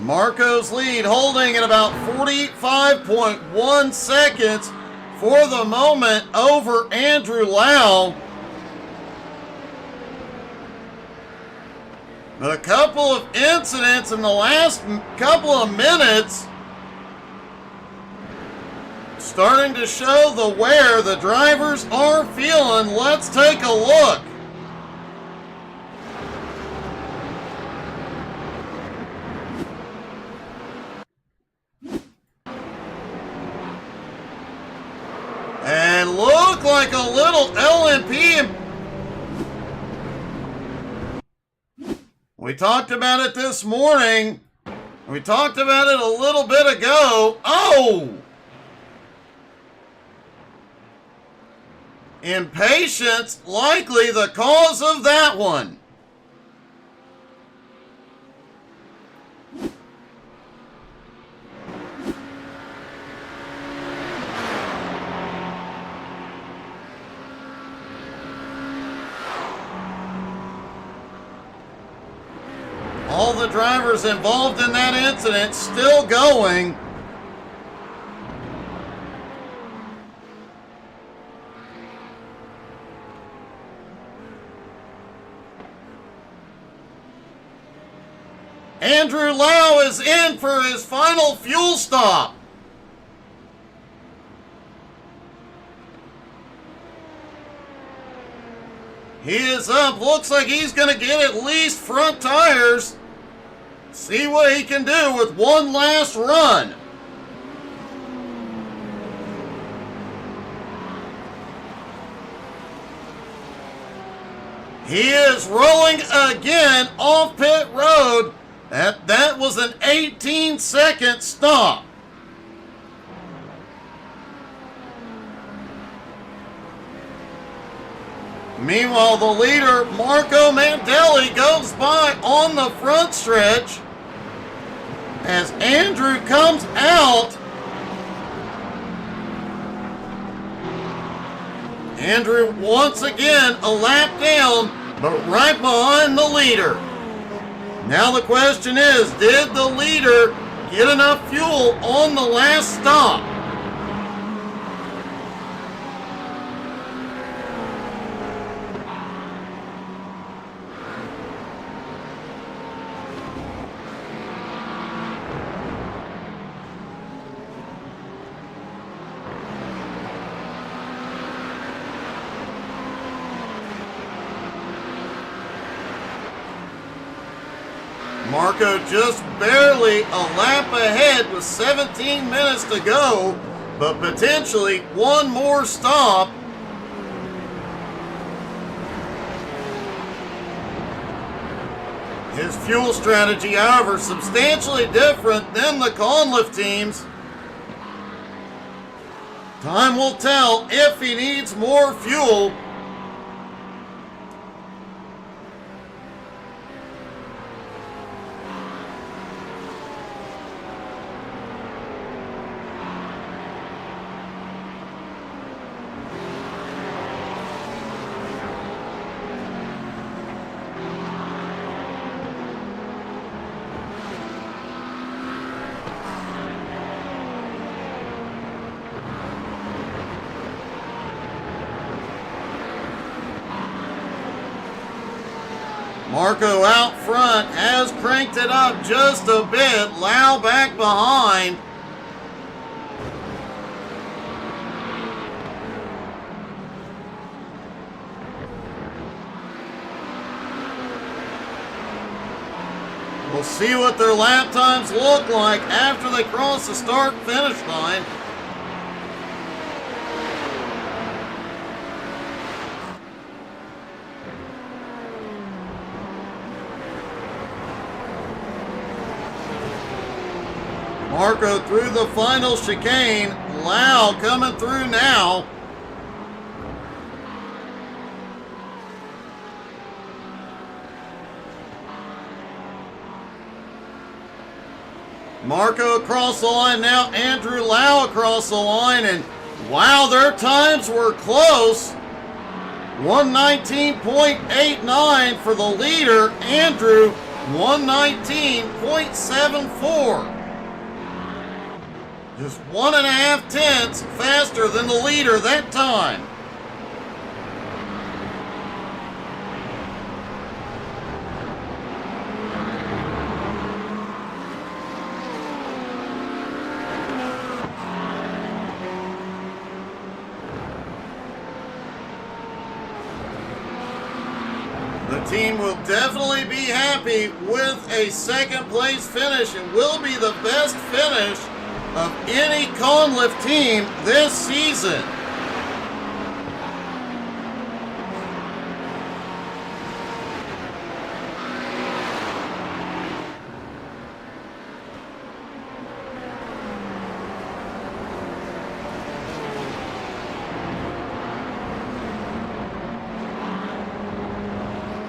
Marco's lead holding at about 45.1 seconds for the moment over Andrew Lau. But a couple of incidents in the last couple of minutes starting to show the wear the drivers are feeling. Let's take a look. And look like a little LMP. We talked about it this morning. We talked about it a little bit ago. Oh! Impatience likely the cause of that one. All the drivers involved in that incident still going. Andrew Lau is in for his final fuel stop. He is up. Looks like he's going to get at least front tires. See what he can do with one last run. He is rolling again off pit road. That was an 18-second stop. Meanwhile, the leader, Marco Mandelli, goes by on the front stretch as Andrew comes out. Andrew once again a lap down, but right behind the leader. Now the question is, did the leader get enough fuel on the last stop? Marco just barely a lap ahead with 17 minutes to go, but potentially one more stop. His fuel strategy, however, substantially different than the Conliff team's. Time will tell if he needs more fuel. Marco out front has cranked it up just a bit. Lau back behind. We'll see what their lap times look like after they cross the start-finish line. Marco through the final chicane. Lau coming through now. Marco across the line now. Andrew Lau across the line. And wow, their times were close. 119.89 for the leader. Andrew, 119.74. Just 1.5 tenths faster than the leader that time. The team will definitely be happy with a second place finish and will be the best finish of any Conliff team this season.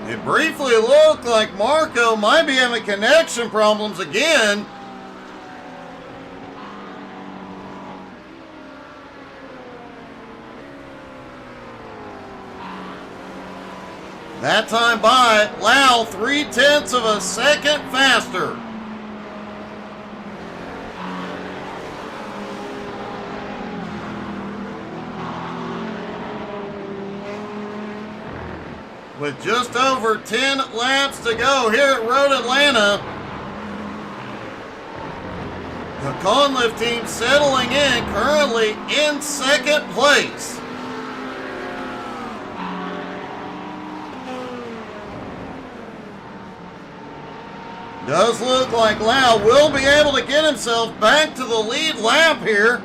It briefly looked like Marco might be having connection problems again. That time by Lau, 0.3 of a second faster. With just over 10 laps to go here at Road Atlanta, the Conliff team settling in currently in second place. Does look like Lau will be able to get himself back to the lead lap here.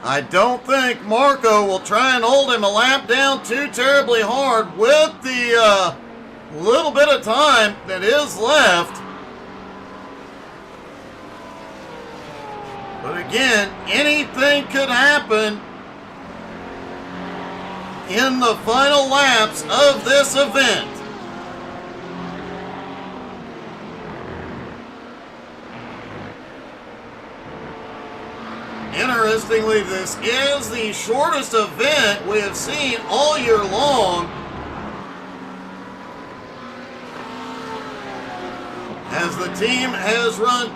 I don't think Marco will try and hold him a lap down too terribly hard with the little bit of time that is left. But again, anything could happen in the final laps of this event. Interestingly, this is the shortest event we have seen all year long. as the team has run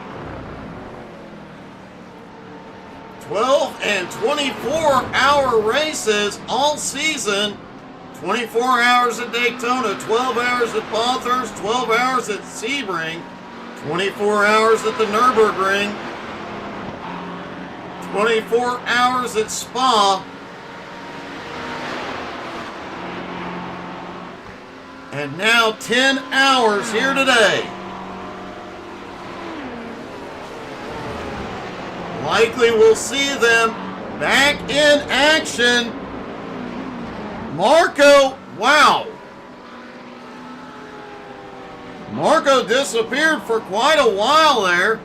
12 and 24-hour races all season. 24 hours at Daytona, 12 hours at Bathurst, 12 hours at Sebring, 24 hours at the Nürburgring, 24 hours at Spa, and now 10 hours here today. Likely we'll see them back in action. Marco, wow. Marco disappeared for quite a while there.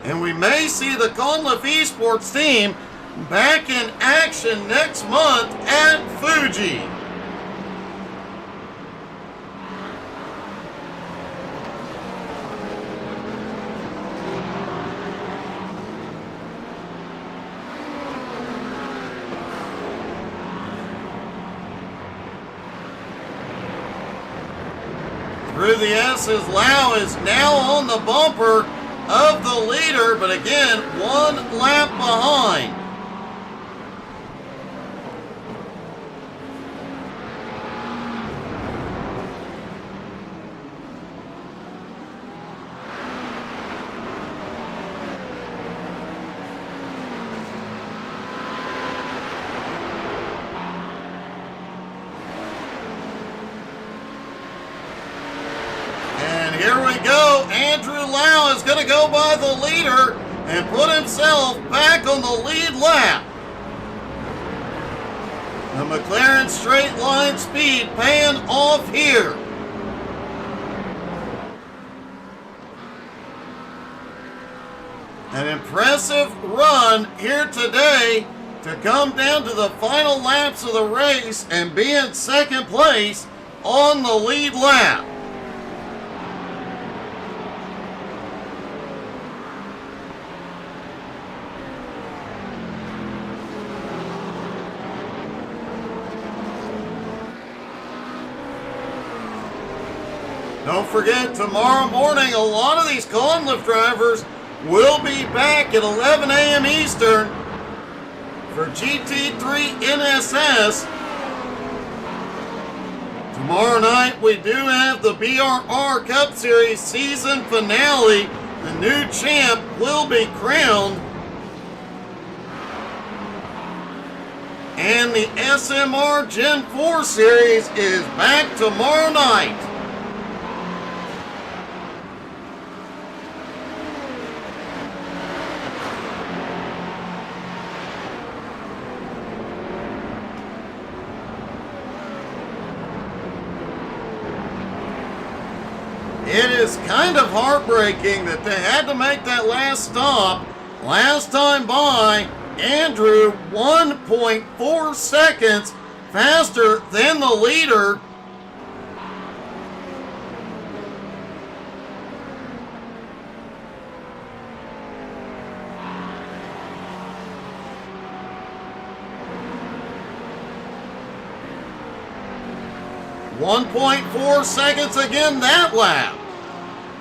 And we may see the Conliff eSports team back in action next month at Fuji. Through the S's, Lau is now on the bumper of the leader, but again, 1 lap behind. Here we go. Andrew Lau is going to go by the leader and put himself back on the lead lap. The McLaren straight line speed paying off here. An impressive run here today to come down to the final laps of the race and be in second place on the lead lap. Don't forget, tomorrow morning, a lot of these Conliff drivers will be back at 11 a.m. Eastern for GT3 NSS. Tomorrow night, we do have the BRR Cup Series season finale. The new champ will be crowned. And the SMR Gen 4 Series is back tomorrow night. It is kind of heartbreaking that they had to make that last stop. Last time by, Andrew 1.4 seconds faster than the leader. .4 seconds again that lap.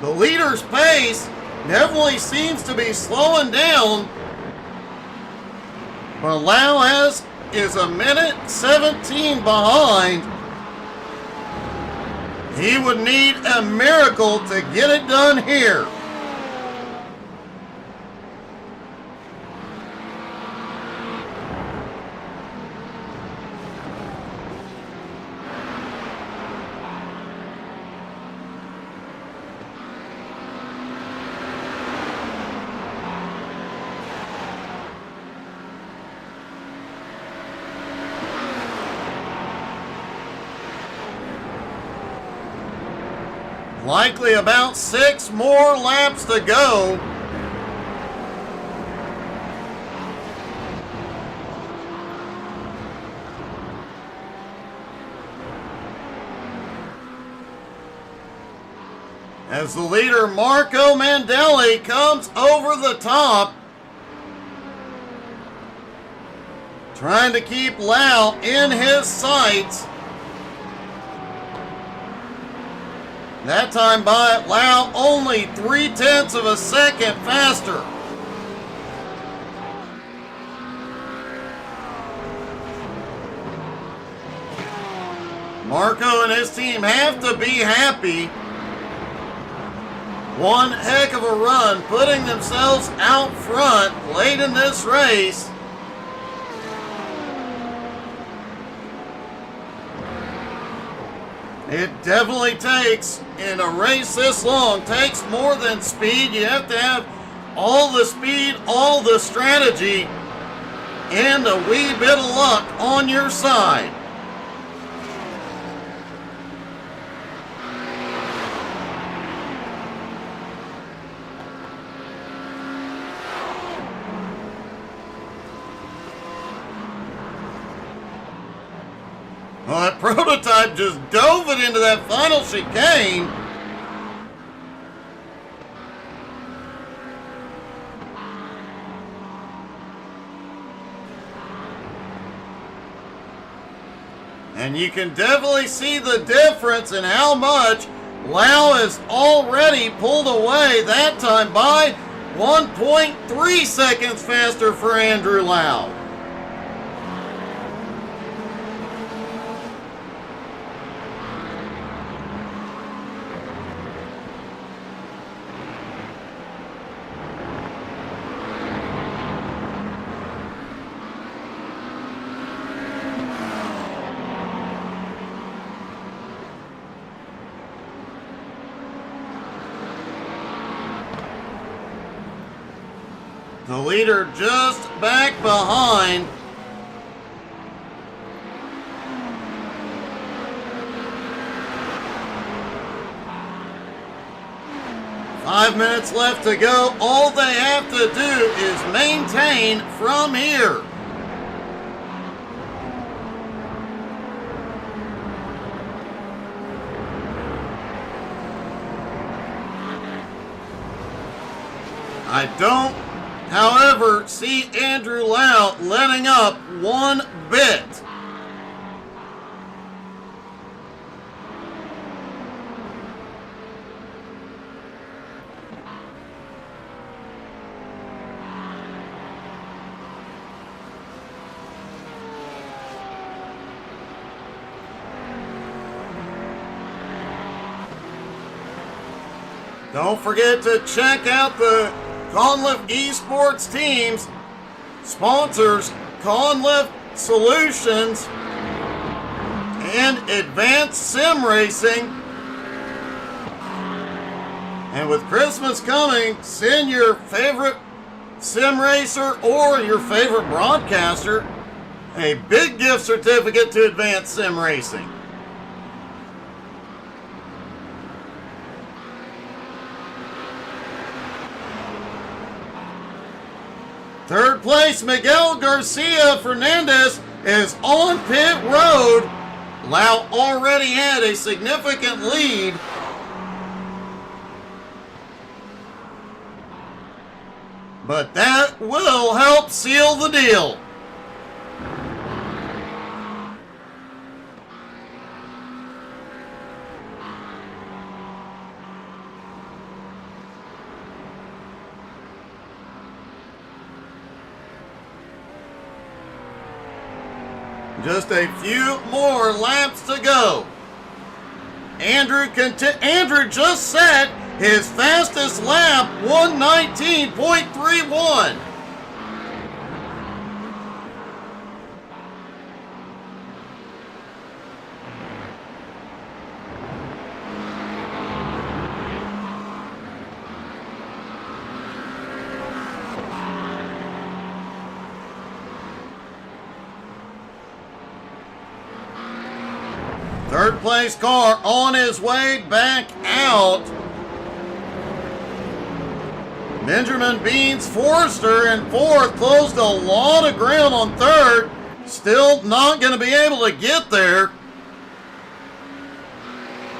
The leader's pace definitely seems to be slowing down. But Lau is a minute 17 behind. He would need a miracle to get it done here. Likely about 6 more laps to go. As the leader Marco Mandelli comes over the top, trying to keep Lau in his sights. That time by Lau only 0.3 of a second faster. Marco and his team have to be happy. One heck of a run, putting themselves out front late in this race. It definitely takes, in a race this long, takes more than speed. You have to have all the speed, all the strategy, and a wee bit of luck on your side. Well, that prototype just dove it into that final chicane. And you can definitely see the difference in how much Lau has already pulled away, that time by 1.3 seconds faster for Andrew Lau. The leader just back behind. Five minutes left to go. All they have to do is maintain from here. I don't, however, see Andrew Lau letting up one bit. Don't forget to check out the Conliff eSports teams, sponsors Conliff Solutions and Advanced Sim Racing. And with Christmas coming, send your favorite sim racer or your favorite broadcaster a big gift certificate to Advanced Sim Racing. Third place, Miguel Garcia Fernandez is on pit road. Lau already had a significant lead. But that will help seal the deal. Just a few more laps to go. Andrew just set his fastest lap, 1:19.31. Third place car on his way back out. Benjamin Beans Forrester in fourth, closed a lot of ground on third. Still not going to be able to get there.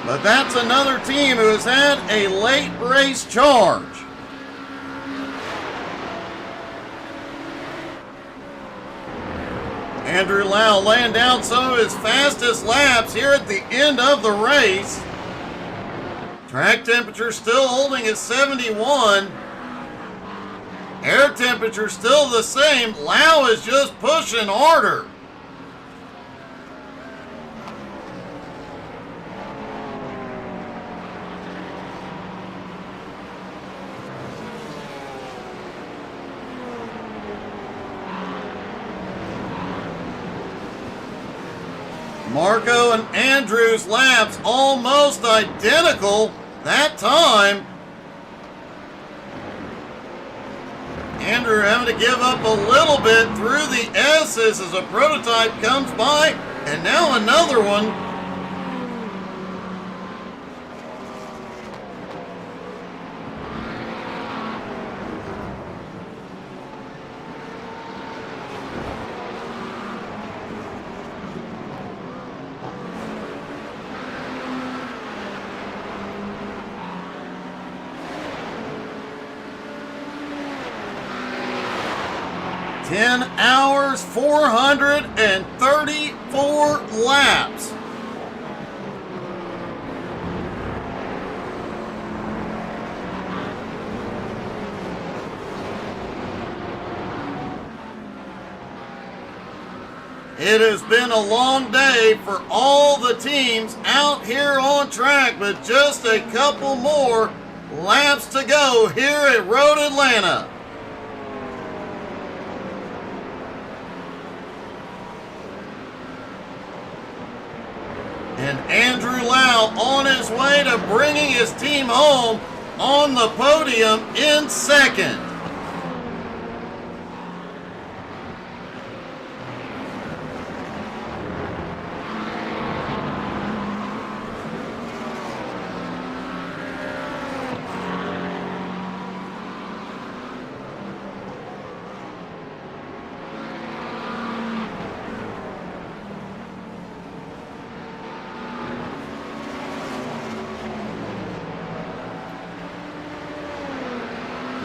But that's another team who has had a late race charge. Andrew Lau laying down some of his fastest laps here at the end of the race. Track temperature still holding at 71. Air temperature still the same. Lau is just pushing harder. Marco and Andrew's laps almost identical that time. Andrew having to give up a little bit through the S's as a prototype comes by, and now another one. Ten hours, 434 laps. It has been a long day for all the teams out here on track, but just a couple more laps to go here at Road Atlanta. And Andrew Lau on his way to bringing his team home on the podium in second.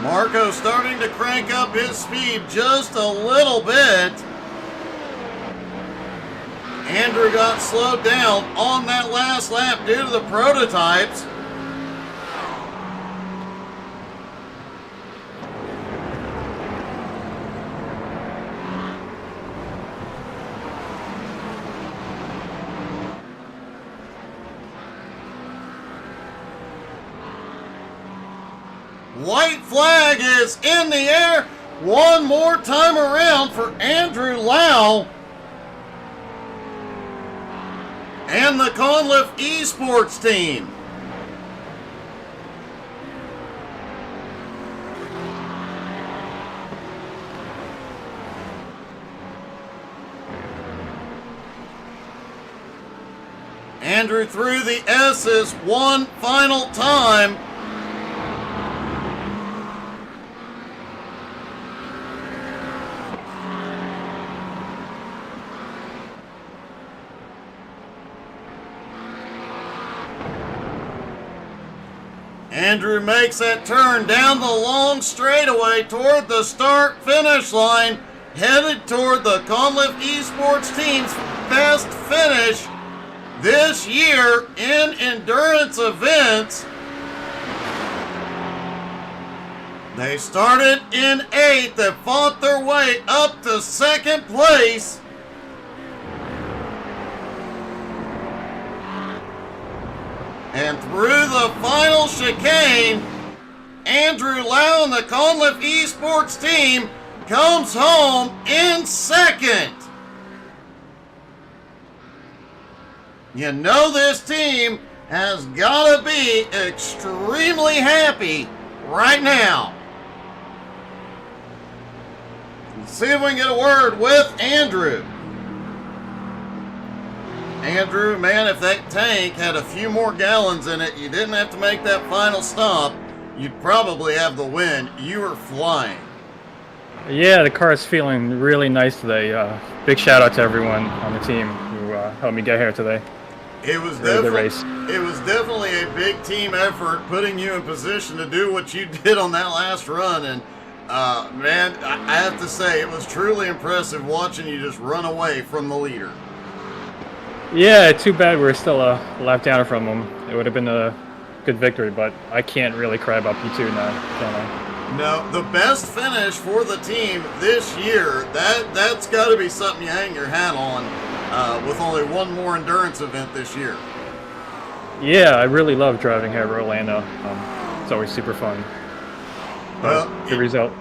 Marco starting to crank up his speed just a little bit. Andrew got slowed down on that last lap due to the prototypes. White flag is in the air one more time around for Andrew Lau and the Conliff eSports team. Andrew through the S's one final time. Andrew makes that turn down the long straightaway toward the start-finish line, headed toward the Conliff eSports team's best finish this year in endurance events. They started in 8th and fought their way up to 2nd place. And through the final chicane, Andrew Lau and the Conliff eSports team comes home in 2nd. You know this team has got to be extremely happy right now. Let's see if we can get a word with Andrew. Andrew, man, if that tank had a few more gallons in it, you didn't have to make that final stop, you'd probably have the win. You were flying. Yeah, the car is feeling really nice today. Big shout out to everyone on the team who helped me get here today. It was The race. definitely a big team effort putting you in position to do what you did on that last run. And man, I have to say, it was truly impressive watching you just run away from the leader. Yeah, too bad we're still a lap down from them. It would have been a good victory, but I can't really cry about P2 now, can I? No, the best finish for the team this year, that's got to be something you hang your hat on with only one more endurance event this year. Yeah, I really love driving here at Orlando. It's always super fun. Well, good result.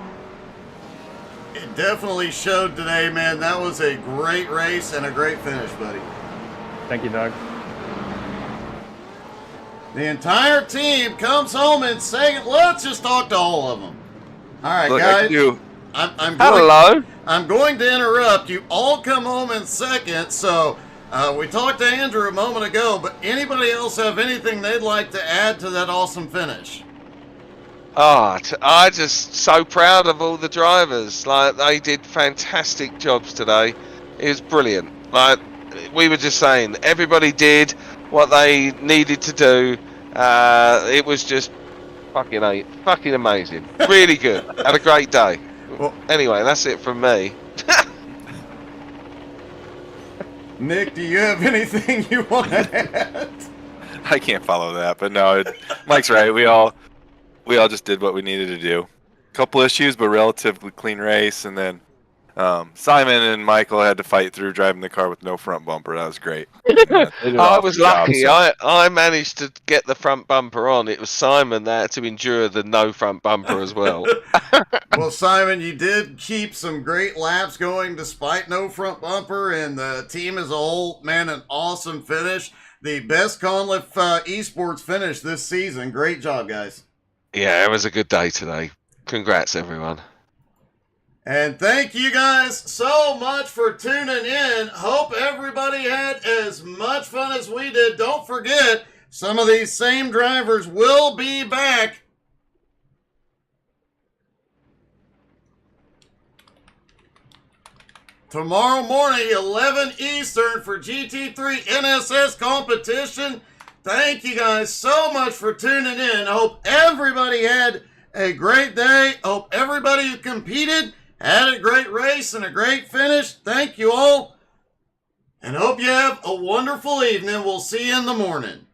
It definitely showed today, man. That was a great race and a great finish, buddy. Thank you, Doug. The entire team comes home in second. Let's just talk to all of them. All right, Look, guys. Hello. I'm going to interrupt. You all come home in second, so we talked to Andrew a moment ago, but anybody else have anything they'd like to add to that awesome finish? I'm just so proud of all the drivers. Like, they did fantastic jobs today. It was brilliant. Like, we were just saying, everybody did what they needed to do. It was just fucking amazing. Really good. Had a great day. Well, anyway, that's it from me. Nick, do you have anything you want to add? I can't follow that, but no, Mike's right. We all just did what we needed to do. Couple issues, but relatively clean race, and then Simon and Michael had to fight through driving the car with no front bumper. That was great. I was lucky. I managed to get the front bumper on. It was Simon that had to endure the no front bumper as well. Well, Simon, you did keep some great laps going despite no front bumper, and the team as a whole, man, an awesome finish. The best Conliff eSports finish this season. Great job, guys. Yeah, it was a good day today. Congrats, everyone. And thank you guys so much for tuning in. Hope everybody had as much fun as we did. Don't forget, some of these same drivers will be back tomorrow morning, 11 Eastern, for GT3 NSS competition. Thank you guys so much for tuning in. I hope everybody had a great day. Hope everybody who competed had a great race and a great finish. Thank you all. And hope you have a wonderful evening. We'll see you in the morning.